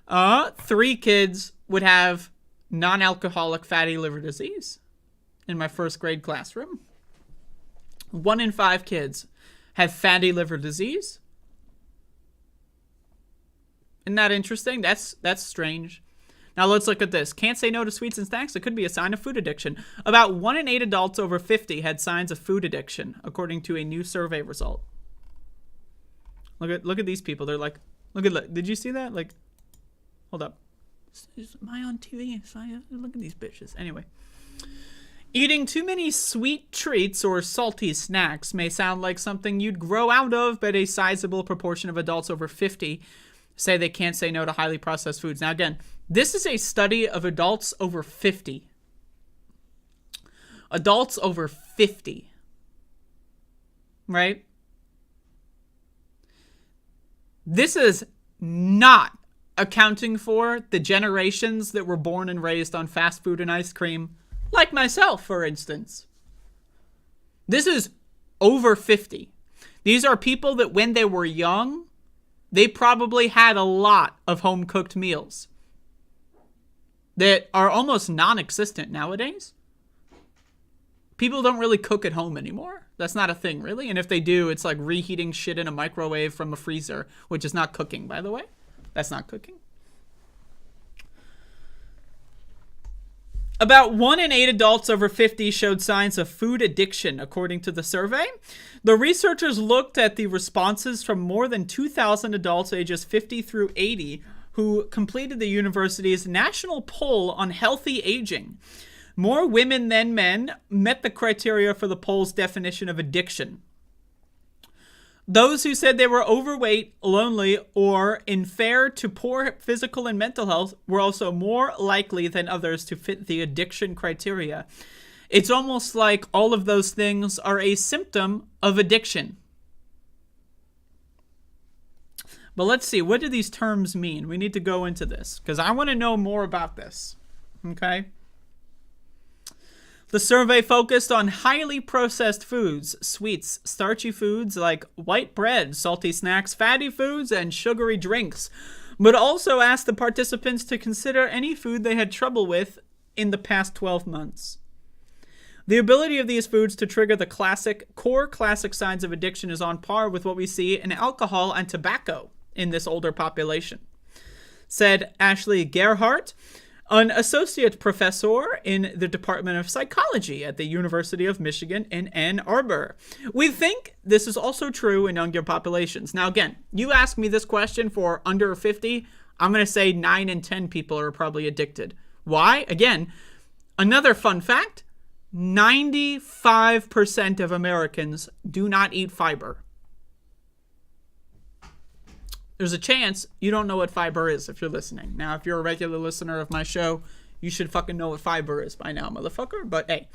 3 kids would have non-alcoholic fatty liver disease in my first grade classroom. 1 in 5 kids have fatty liver disease. Isn't that interesting? That's strange. Now let's look at this. Can't say no to sweets and snacks. It could be a sign of food addiction. About 1 in 8 adults over 50 had signs of food addiction, according to a new survey result. Look at these people. They're like, look. Did you see that? Like, hold up. Am I on TV? Look at these bitches. Anyway. Eating too many sweet treats or salty snacks may sound like something you'd grow out of, but a sizable proportion of adults over 50 say they can't say no to highly processed foods. Now again, this is a study of adults over 50. Adults over 50. Right? This is not accounting for the generations that were born and raised on fast food and ice cream, like myself, for instance. This is over 50. These are people that when they were young, they probably had a lot of home-cooked meals that are almost non-existent nowadays. People don't really cook at home anymore. That's not a thing, really. And if they do, it's like reheating shit in a microwave from a freezer, which is not cooking, by the way. That's not cooking. About 1 in 8 adults over 50 showed signs of food addiction, according to the survey. The researchers looked at the responses from more than 2,000 adults ages 50 through 80 who completed the university's national poll on healthy aging. More women than men met the criteria for the poll's definition of addiction. Those who said they were overweight, lonely, or in fair to poor physical and mental health were also more likely than others to fit the addiction criteria. It's almost like all of those things are a symptom of addiction. But let's see, what do these terms mean? We need to go into this, because I want to know more about this. Okay? The survey focused on highly processed foods, sweets, starchy foods like white bread, salty snacks, fatty foods, and sugary drinks. but also asked the participants to consider any food they had trouble with in the past 12 months. The ability of these foods to trigger the core classic signs of addiction is on par with what we see in alcohol and tobacco in this older population, said Ashley Gerhardt, an associate professor in the Department of Psychology at the University of Michigan in Ann Arbor. We think this is also true in younger populations. Now, again, you ask me this question for under 50, I'm going to say 9 in 10 people are probably addicted. Why? Again, another fun fact, 95% of Americans do not eat fiber. There's a chance you don't know what fiber is if you're listening. Now, if you're a regular listener of my show, you should fucking know what fiber is by now, motherfucker. But hey,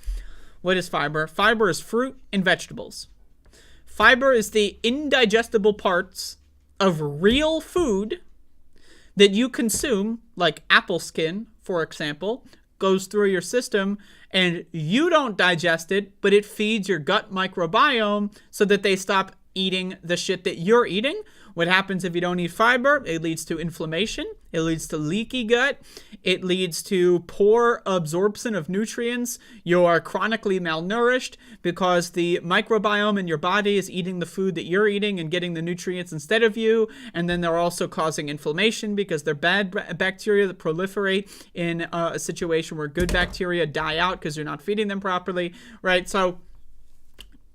what is fiber? Fiber is fruit and vegetables. Fiber is the indigestible parts of real food that you consume, like apple skin, for example, goes through your system and you don't digest it, but it feeds your gut microbiome so that they stop eating the shit that you're eating. What happens if you don't eat fiber? It leads to inflammation. It leads to leaky gut. It leads to poor absorption of nutrients. You are chronically malnourished because the microbiome in your body is eating the food that you're eating and getting the nutrients instead of you. And then they're also causing inflammation because they're bad bacteria that proliferate in a situation where good bacteria die out because you're not feeding them properly, right? So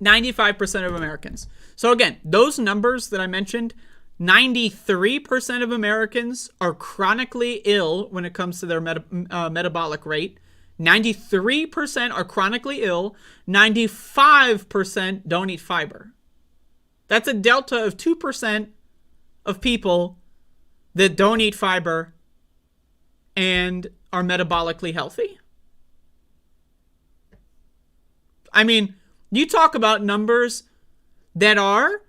95% of Americans. So again, those numbers that I mentioned, 93% of Americans are chronically ill when it comes to their metabolic rate. 93% are chronically ill. 95% don't eat fiber. That's a delta of 2% of people that don't eat fiber and are metabolically healthy. I mean, you talk about numbers that are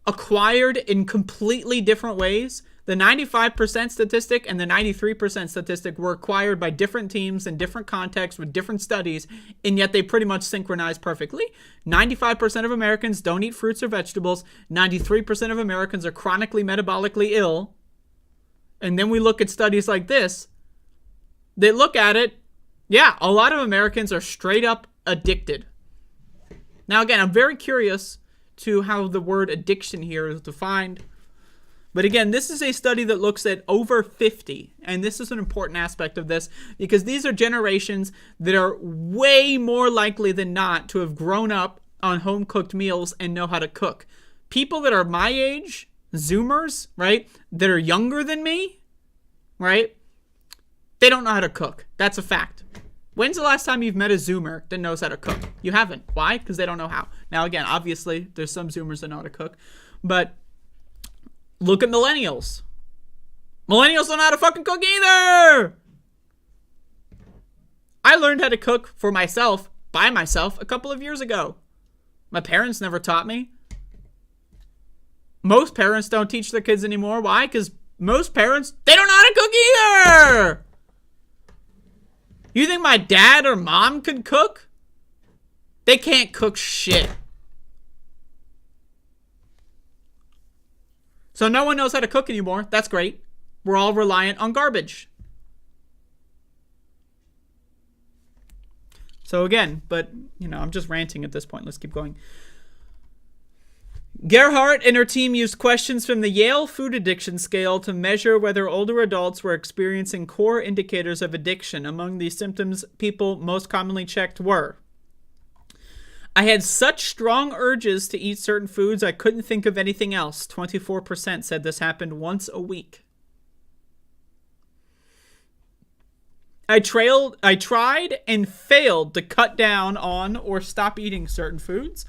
acquired in completely different ways. The 95% statistic and the 93% statistic were acquired by different teams in different contexts with different studies, and yet they pretty much synchronize perfectly. 95% of Americans don't eat fruits or vegetables. 93% of Americans are chronically metabolically ill. And then we look at studies like this. They look at it. Yeah, a lot of Americans are straight up addicted. Now, again, I'm very curious to how the word addiction here is defined. But again, this is a study that looks at over 50. And this is an important aspect of this because these are generations that are way more likely than not to have grown up on home-cooked meals and know how to cook. People that are my age, Zoomers, right, that are younger than me, right, they don't know how to cook. That's a fact. When's the last time you've met a Zoomer that knows how to cook? You haven't. Why? Because they don't know how. Now, again, obviously, there's some Zoomers that know how to cook. But look at millennials. Millennials don't know how to fucking cook either. I learned how to cook for myself, by myself, a couple of years ago. My parents never taught me. Most parents don't teach their kids anymore. Why? Because most parents, they don't know how to cook either. You think my dad or mom could cook? They can't cook shit. So no one knows how to cook anymore. That's great. We're all reliant on garbage. So again, but, I'm just ranting at this point. Let's keep going. Gerhardt and her team used questions from the Yale Food Addiction Scale to measure whether older adults were experiencing core indicators of addiction. Among the symptoms people most commonly checked were: I had such strong urges to eat certain foods I couldn't think of anything else. 24% said this happened once a week. I tried and failed to cut down on or stop eating certain foods.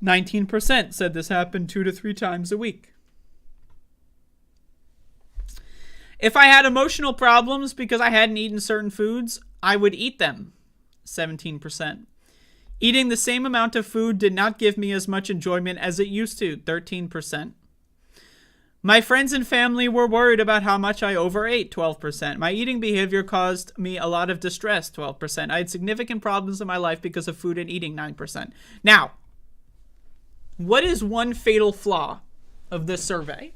19% said this happened 2 to 3 times a week. If I had emotional problems because I hadn't eaten certain foods, I would eat them. 17%. Eating the same amount of food did not give me as much enjoyment as it used to. 13%. My friends and family were worried about how much I overate. 12%. My eating behavior caused me a lot of distress. 12%. I had significant problems in my life because of food and eating. 9%. Now, what is one fatal flaw of this survey?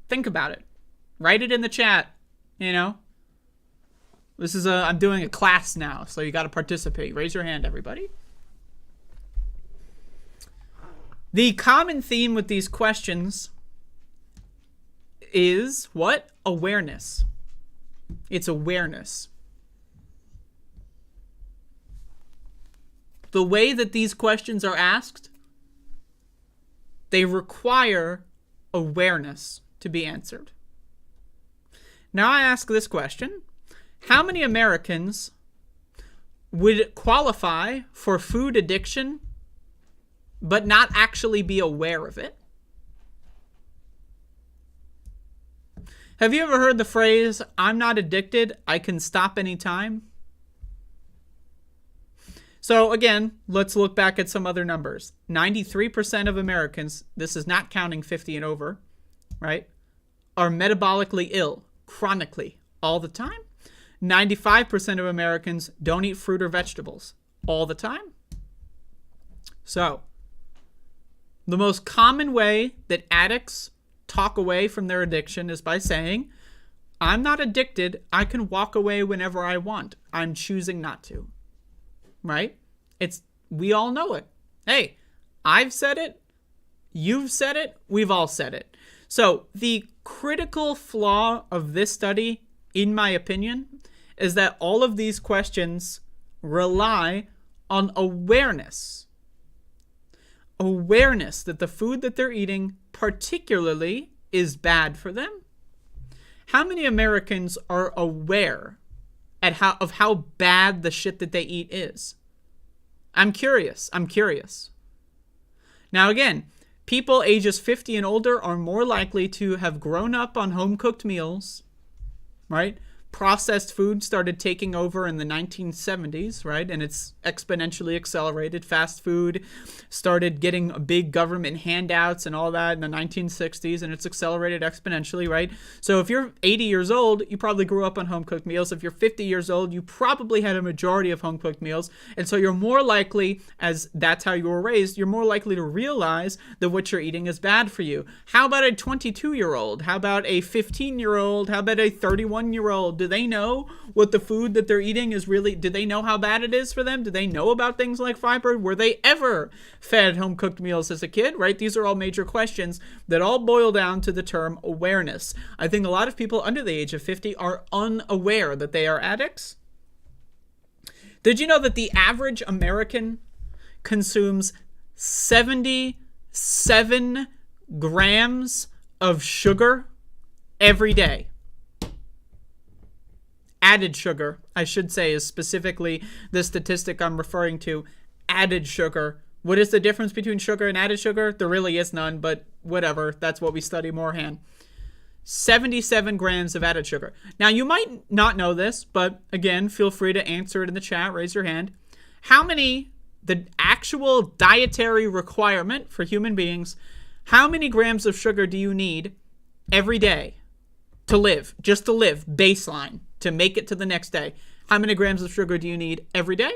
Think about it. Write it in the chat, you know? I'm doing a class now, so you got to participate. Raise your hand, everybody. The common theme with these questions is what? Awareness. It's awareness. The way that these questions are asked, they require awareness to be answered. Now I ask this question. How many Americans would qualify for food addiction but not actually be aware of it? Have you ever heard the phrase, I'm not addicted, I can stop anytime? So again, let's look back at some other numbers. 93% of Americans, this is not counting 50 and over, right, are metabolically ill, chronically, all the time. 95% of Americans don't eat fruit or vegetables all the time. So, the most common way that addicts talk away from their addiction is by saying, I'm not addicted, I can walk away whenever I want. I'm choosing not to. Right? We all know it. Hey, I've said it, you've said it, we've all said it. So, the critical flaw of this study, in my opinion, is that all of these questions rely on awareness. Awareness that the food that they're eating particularly is bad for them. How many Americans are aware of how bad the shit that they eat is? I'm curious. Now again, people ages 50 and older are more likely to have grown up on home-cooked meals, right? Processed food started taking over in the 1970s, right? And it's exponentially accelerated. Fast food started getting big government handouts and all that in the 1960s, and it's accelerated exponentially, right? So if you're 80 years old, you probably grew up on home-cooked meals. If you're 50 years old, you probably had a majority of home-cooked meals. And so you're more likely, as that's how you were raised, you're more likely to realize that what you're eating is bad for you. How about a 22-year-old? How about a 15-year-old? How about a 31-year-old? Do they know what the food that they're eating is really? Do they know how bad it is for them? Do they know about things like fiber? Were they ever fed home-cooked meals as a kid, right? These are all major questions that all boil down to the term awareness. I think a lot of people under the age of 50 are unaware that they are addicts. Did you know that the average American consumes 77 grams of sugar every day? Added sugar, I should say, is specifically the statistic I'm referring to. Added sugar. What is the difference between sugar and added sugar? There really is none, but whatever. That's what we study beforehand. 77 grams of added sugar. Now, you might not know this, but again, feel free to answer it in the chat. Raise your hand. The actual dietary requirement for human beings, how many grams of sugar do you need every day to live? Just to live, baseline, to make it to the next day. How many grams of sugar do you need every day?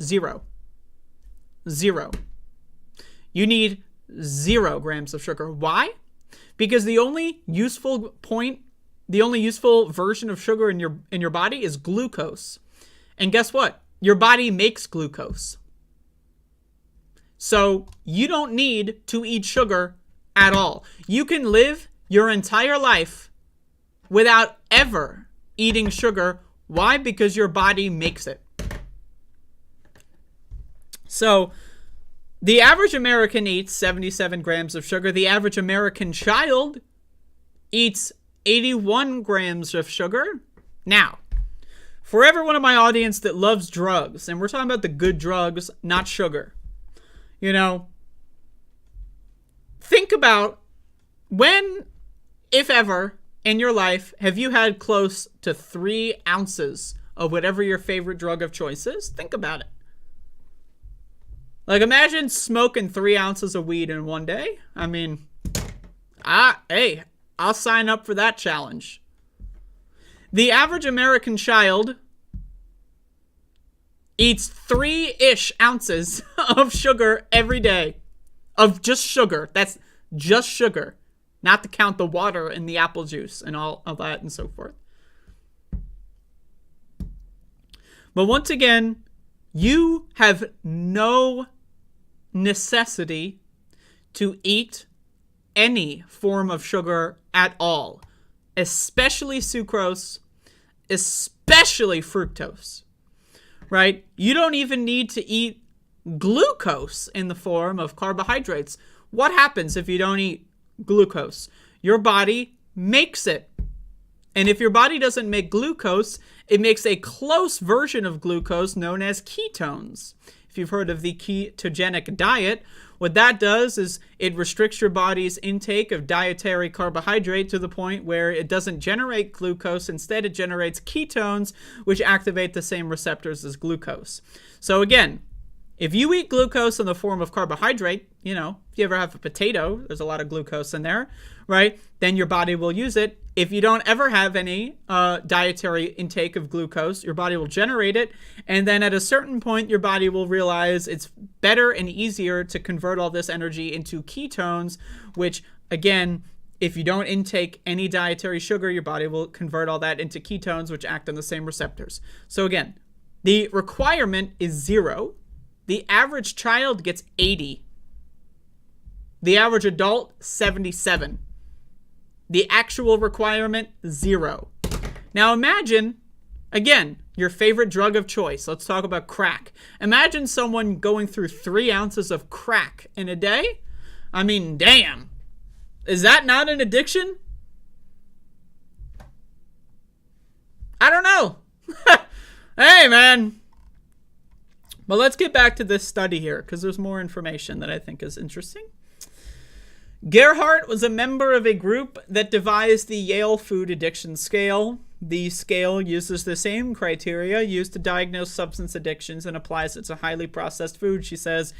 0. You need 0 grams of sugar. Why? Because the only useful version of sugar in your body is glucose. And guess what? Your body makes glucose. So you don't need to eat sugar at all. You can live your entire life without ever eating sugar. Why? Because your body makes it. So the average American eats 77 grams of sugar. The average American child eats 81 grams of sugar. Now, for everyone in my audience that loves drugs, and we're talking about the good drugs, not sugar, think about when, if ever, in your life, have you had close to 3 ounces of whatever your favorite drug of choice is? Think about it. Like, imagine smoking 3 ounces of weed in one day. I mean, I'll sign up for that challenge. The average American child eats 3-ish ounces of sugar every day. Of just sugar. Just sugar. Not to count the water in the apple juice and all of that and so forth. But once again, you have no necessity to eat any form of sugar at all, especially sucrose, especially fructose, right? You don't even need to eat glucose in the form of carbohydrates. What happens if you don't eat glucose? Your body makes it. And if your body doesn't make glucose, it makes a close version of glucose known as ketones. If you've heard of the ketogenic diet, what that does is it restricts your body's intake of dietary carbohydrate to the point where it doesn't generate glucose. Instead, it generates ketones, which activate the same receptors as glucose. So again, if you eat glucose in the form of carbohydrate, if you ever have a potato, there's a lot of glucose in there, right? Then your body will use it. If you don't ever have any dietary intake of glucose, your body will generate it. And then at a certain point, your body will realize it's better and easier to convert all this energy into ketones, which, again, if you don't intake any dietary sugar, your body will convert all that into ketones, which act on the same receptors. So again, the requirement is 0. The average child gets 80. The average adult, 77. The actual requirement, 0. Now imagine, again, your favorite drug of choice. Let's talk about crack. Imagine someone going through 3 ounces of crack in a day. I mean, damn. Is that not an addiction? I don't know. Hey, man. But let's get back to this study here, because there's more information that I think is interesting. Gerhardt was a member of a group that devised the Yale Food Addiction Scale. The scale uses the same criteria used to diagnose substance addictions and applies it to highly processed food. She says,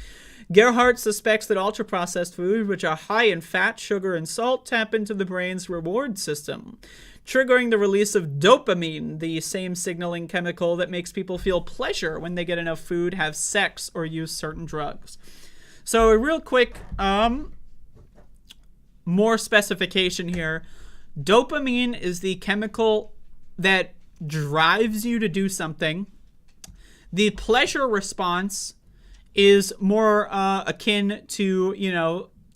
Gerhardt suspects that ultra-processed food, which are high in fat, sugar, and salt, tap into the brain's reward system, triggering the release of dopamine, the same signaling chemical that makes people feel pleasure when they get enough food, have sex, or use certain drugs. So a real quick, more specification here. Dopamine is the chemical that drives you to do something. The pleasure response is more akin to,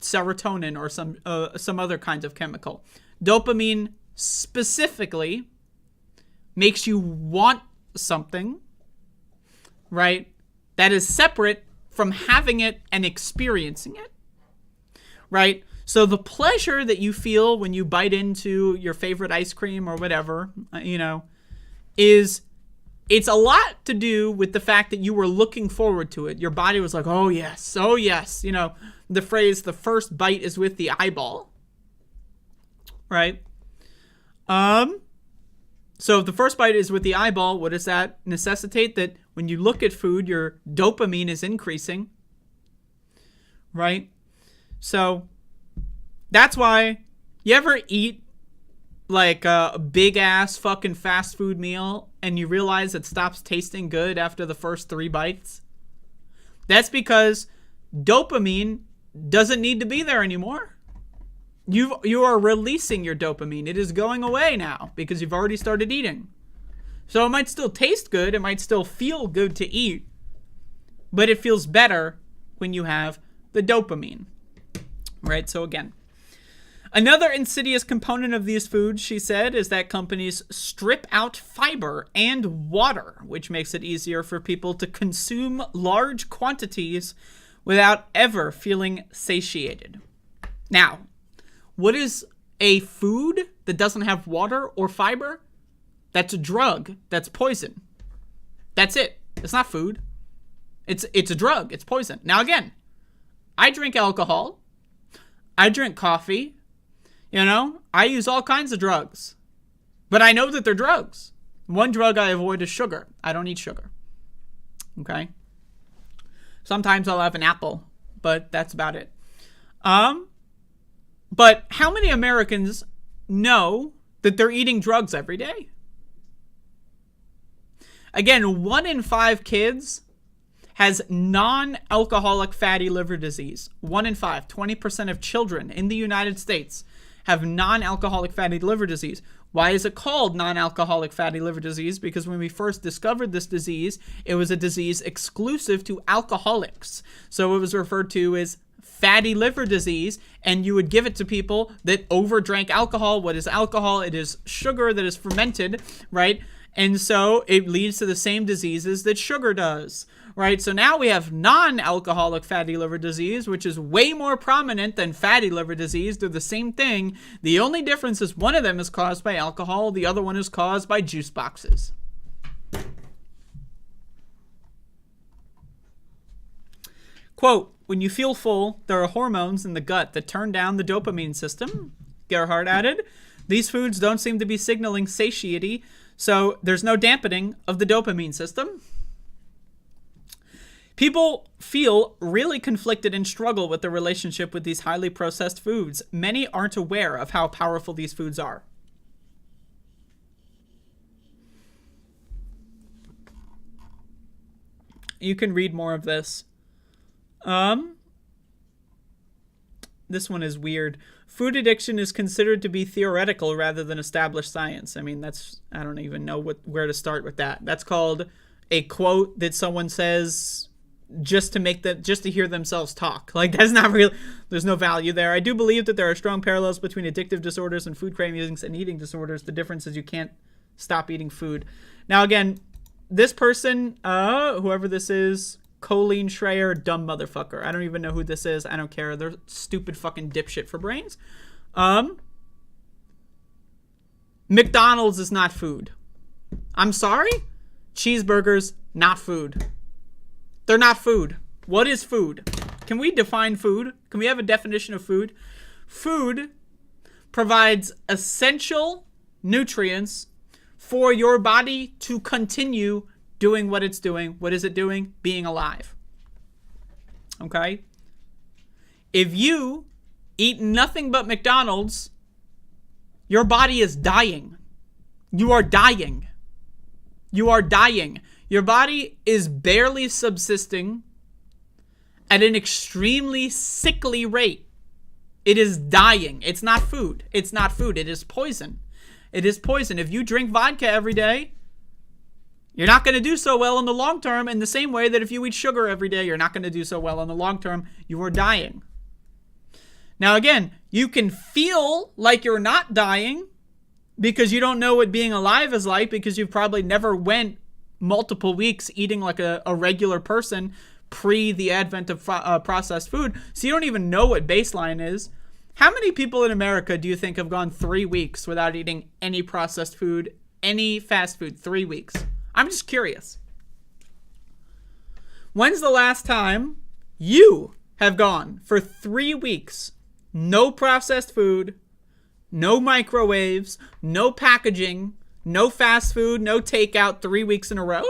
serotonin or some other kinds of chemical. Dopamine specifically makes you want something, right? That is separate from having it and experiencing it, right? So the pleasure that you feel when you bite into your favorite ice cream or whatever, it's a lot to do with the fact that you were looking forward to it. Your body was like, oh yes. The phrase, the first bite is with the eyeball, right? So if the first bite is with the eyeball, what does that necessitate? That when you look at food, your dopamine is increasing, right? So that's why you ever eat like a big ass fucking fast food meal and you realize it stops tasting good after the first 3 bites? That's because dopamine doesn't need to be there anymore. You are releasing your dopamine. It is going away now because you've already started eating. So it might still taste good. It might still feel good to eat, but it feels better when you have the dopamine, right? So again, another insidious component of these foods, she said, is that companies strip out fiber and water, which makes it easier for people to consume large quantities without ever feeling satiated. Now, what is a food that doesn't have water or fiber? That's a drug. That's poison. That's it. It's not food. It's a drug. It's poison. Now again, I drink alcohol. I drink coffee. I use all kinds of drugs. But I know that they're drugs. One drug I avoid is sugar. I don't eat sugar. Okay? Sometimes I'll have an apple, but that's about it. But how many Americans know that they're eating drugs every day? Again, 1 in 5 kids has non-alcoholic fatty liver disease. 1 in 5, 20% of children in the United States have non-alcoholic fatty liver disease. Why is it called non-alcoholic fatty liver disease? Because when we first discovered this disease, it was a disease exclusive to alcoholics. So it was referred to as fatty liver disease, and you would give it to people that overdrank alcohol. What is alcohol? It is sugar that is fermented, right? And so it leads to the same diseases that sugar does, right? So now we have non-alcoholic fatty liver disease, which is way more prominent than fatty liver disease. They're the same thing. The only difference is one of them is caused by alcohol. The other one is caused by juice boxes. Quote, when you feel full, there are hormones in the gut that turn down the dopamine system. Gerhardt added, these foods don't seem to be signaling satiety, so there's no dampening of the dopamine system. People feel really conflicted and struggle with the relationship with these highly processed foods. Many aren't aware of how powerful these foods are. You can read more of this. This one is weird. Food addiction is considered to be theoretical rather than established science. I mean, I don't even know where to start with that. That's called a quote that someone says just to hear themselves talk. Like, that's not real. There's no value there. I do believe that there are strong parallels between addictive disorders and food cravings and eating disorders. The difference is you can't stop eating food. Now, again, this person, whoever this is, Colleen Schreier, dumb motherfucker. I don't even know who this is. I don't care. They're stupid fucking dipshit for brains. McDonald's is not food. I'm sorry? Cheeseburgers, not food. They're not food. What is food? Can we define food? Can we have a definition of food? Food provides essential nutrients for your body to continue doing what it's doing. What is it doing? Being alive. Okay? If you eat nothing but McDonald's, your body is dying. You are dying. You are dying. Your body is barely subsisting at an extremely sickly rate. It is dying. It's not food. It's not food. It is poison. It is poison. If you drink vodka every day, you're not going to do so well in the long term, in the same way that if you eat sugar every day, you're not going to do so well in the long term. You are dying. Now, again, you can feel like you're not dying because you don't know what being alive is like, because you've probably never went multiple weeks eating like a regular person pre the advent of processed food. So you don't even know what baseline is. How many people in America do you think have gone 3 weeks without eating any processed food, any fast food? 3 weeks. I'm just curious. When's the last time you have gone for 3 weeks, no processed food, no microwaves, no packaging, no fast food, no takeout, 3 weeks in a row?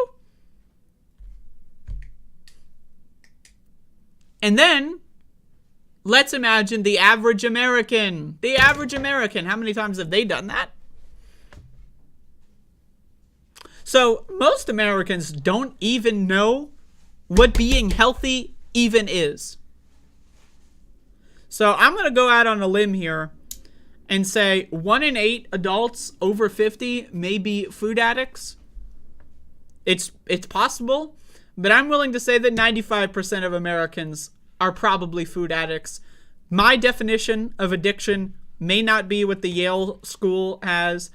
And then, let's imagine the average American. The average American. How many times have they done that? So, most Americans don't even know what being healthy even is. So, I'm going to go out on a limb here and say 1 in 8 adults over 50 may be food addicts. It's possible, but I'm willing to say that 95% of Americans are probably food addicts. My definition of addiction may not be what the Yale School has.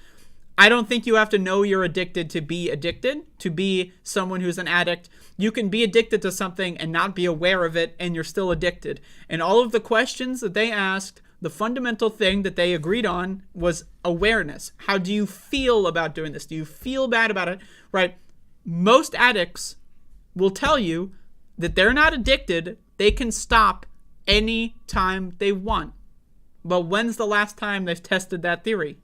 I don't think you have to know you're addicted to be someone who's an addict. You can be addicted to something and not be aware of it, and you're still addicted. And all of the questions that they asked, the fundamental thing that they agreed on was awareness. How do you feel about doing this? Do you feel bad about it? Right? Most addicts will tell you that they're not addicted. They can stop any time they want. But when's the last time they've tested that theory?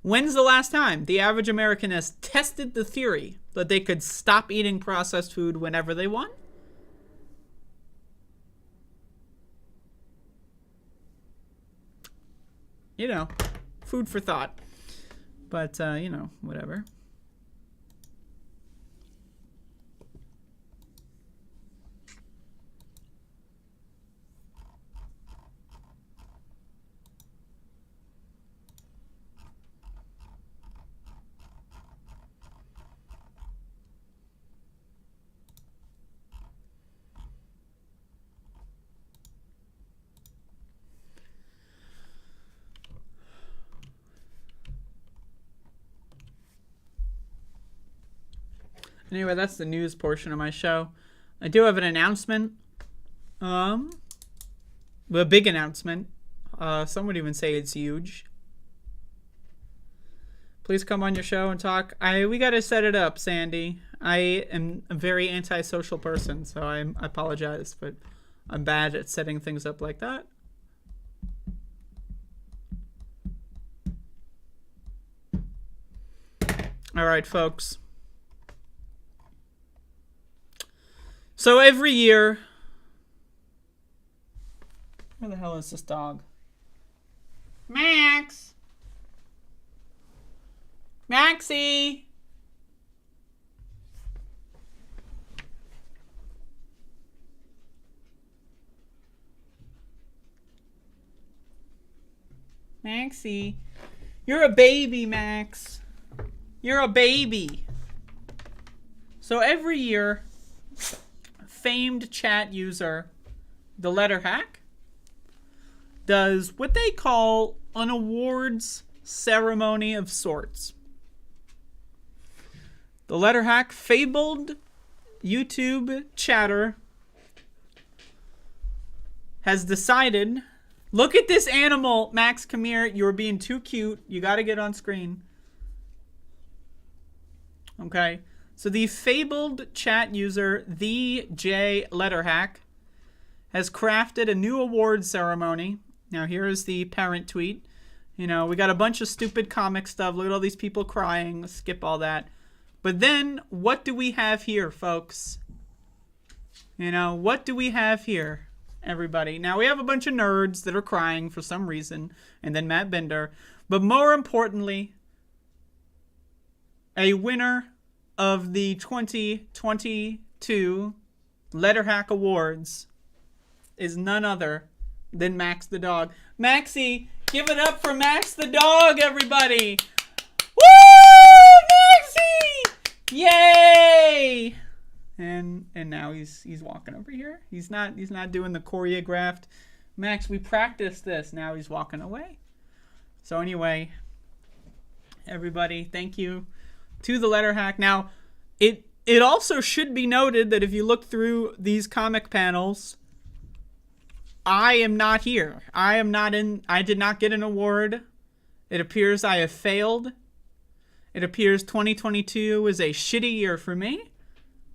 When's the last time the average American has tested the theory that they could stop eating processed food whenever they want? You know, food for thought. But, whatever. Anyway, that's the news portion of my show. I do have an announcement. A big announcement. Some would even say it's huge. Please come on your show and talk. We gotta set it up, Sandy. I am a very antisocial person, so I apologize, but I'm bad at setting things up like that. All right, folks. So every year... Where the hell is this dog? Max! Maxie! Maxie. You're a baby, Max. You're a baby. So every year, famed chat user, the Letter Hack, does what they call an awards ceremony of sorts. The Letter Hack, fabled YouTube chatter, has decided... Look at this animal, Max, come here. You're being too cute. You gotta get on screen. Okay. So the fabled chat user, the J Letterhack, has crafted a new award ceremony. Now here is the parent tweet. You know, we got a bunch of stupid comic stuff. Look at all these people crying. Let's skip all that. But then, what do we have here, folks? You know, what do we have here, everybody? Now, we have a bunch of nerds that are crying for some reason. And then Matt Bender. But more importantly, a winner of the 2022 Letterhack Awards is none other than Max the dog. Maxie, give it up for Max the dog, everybody! Woo! Maxie! Yay! And now he's walking over here. He's not doing the choreographed. Max, we practiced this. Now he's walking away. So anyway, everybody, thank you to the Letterhack. Now, it also should be noted that if you look through these comic panels, I am not here. I did not get an award. It appears I have failed. It appears 2022 is a shitty year for me,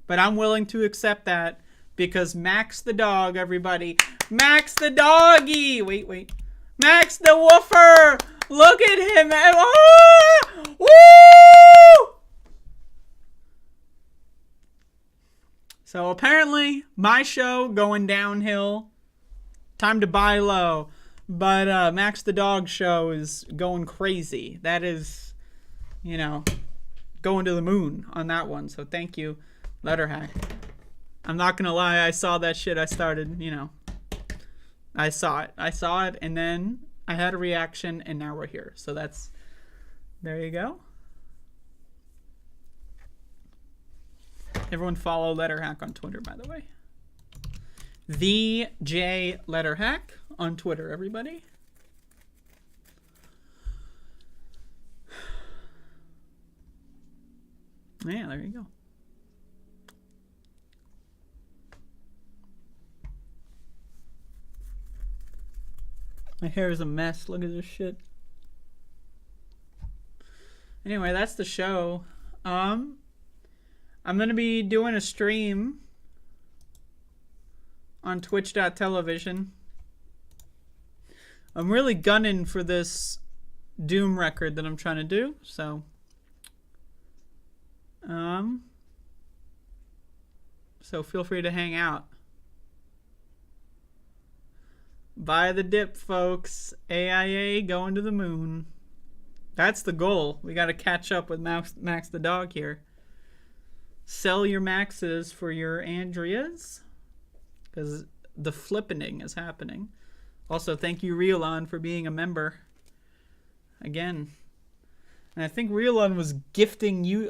but I'm willing to accept that because Max the dog, everybody. Max the doggy. Wait. Max the woofer. Look at him. Oh! Woo! So apparently, my show going downhill. Time to buy low. But Max the dog show is going crazy. That is, you know, going to the moon on that one. So thank you, Letterhack. I'm not going to lie. I saw that shit. I started, you know. I saw it, and then I had a reaction, and now we're here. So that's, there you go. Everyone follow Letterhack on Twitter, by the way. The J Letterhack on Twitter, everybody. Yeah, there you go. My hair is a mess. Look at this shit. Anyway, that's the show. I'm going to be doing a stream on twitch.television. I'm really gunning for this Doom record that I'm trying to do, so feel free to hang out. Buy the dip, folks. AIA going to the moon. That's the goal. We got to catch up with Max the dog here. Sell your Maxes for your Andreas, because the flippening is happening. Also, thank you, Riolon, for being a member. Again. And I think Riolon was gifting you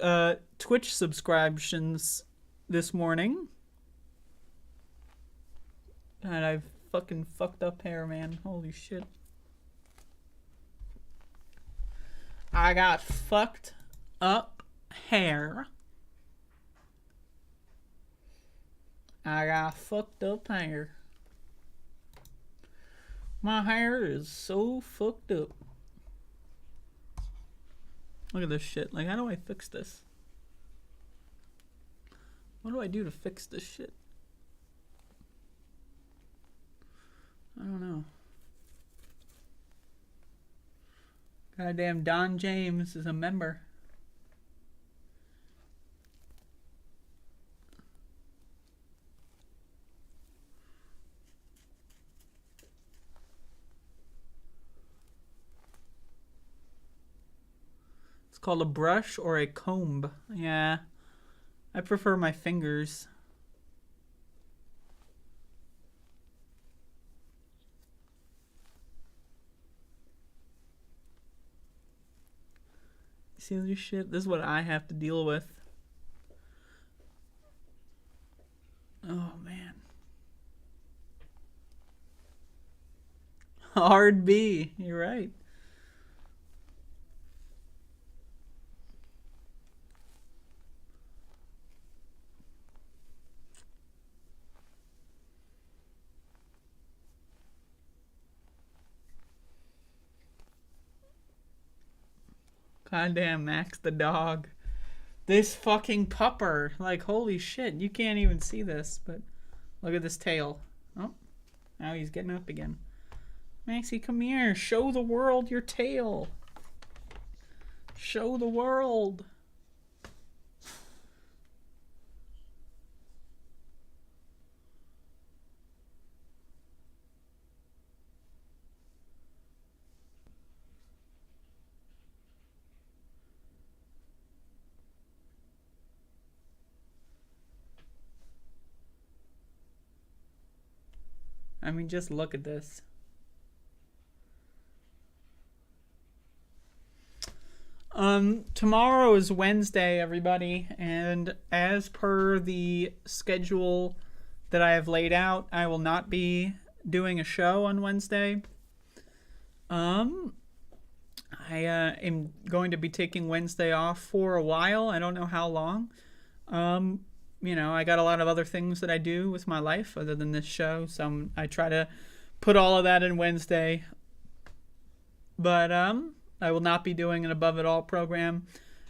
Twitch subscriptions this morning. God, I've fucking fucked up hair, man. Holy shit. I got fucked up hair. I got fucked up hair. My hair is so fucked up. Look at this shit. Like, how do I fix this? What do I do to fix this shit? I don't know. Goddamn Don James is a member. It's called a brush or a comb. Yeah. I prefer my fingers. See this shit? This is what I have to deal with. Oh, man. Hard B. You're right. Goddamn Max the dog. This fucking pupper. Like, holy shit. You can't even see this, but look at this tail. Oh, now he's getting up again. Maxie, come here. Show the world your tail. Show the world. I mean, just look at this. Tomorrow is Wednesday, everybody, and as per the schedule that I have laid out, I will not be doing a show on Wednesday. I am going to be taking Wednesday off for a while. I don't know how long. You know, I got a lot of other things that I do with my life other than this show, so I try to put all of that in Wednesday. But I will not be doing an Above It All program.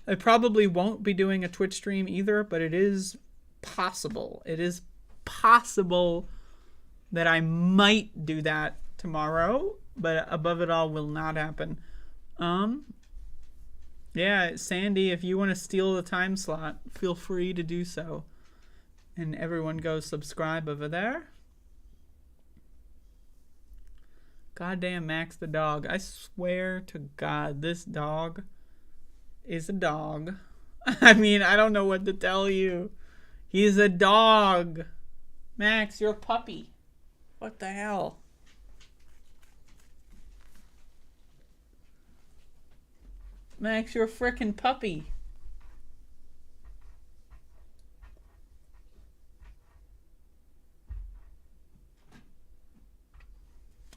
I probably won't be doing a Twitch stream either, but it is possible. It is possible that I might do that tomorrow, but Above It All will not happen. Yeah, Sandy, if you want to steal the time slot, feel free to do so. And everyone go subscribe over there. Goddamn Max the dog. I swear to God, this dog is a dog. I mean, I don't know what to tell you. He's a dog. Max, you're a puppy. What the hell? Max, you're a frickin' puppy.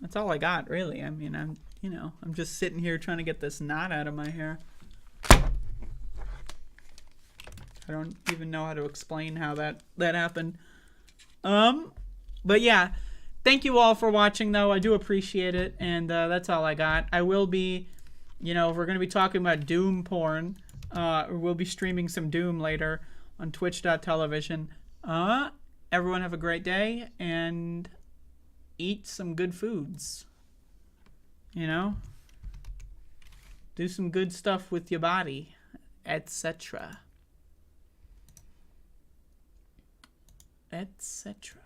That's all I got, really. I mean, I'm just sitting here trying to get this knot out of my hair. I don't even know how to explain how that happened. But yeah, thank you all for watching, though. I do appreciate it, and that's all I got. I will be, if we're going to be talking about Doom porn, we'll be streaming some Doom later on twitch.tv. Everyone have a great day, and eat some good foods. Do some good stuff with your body, etc. etc.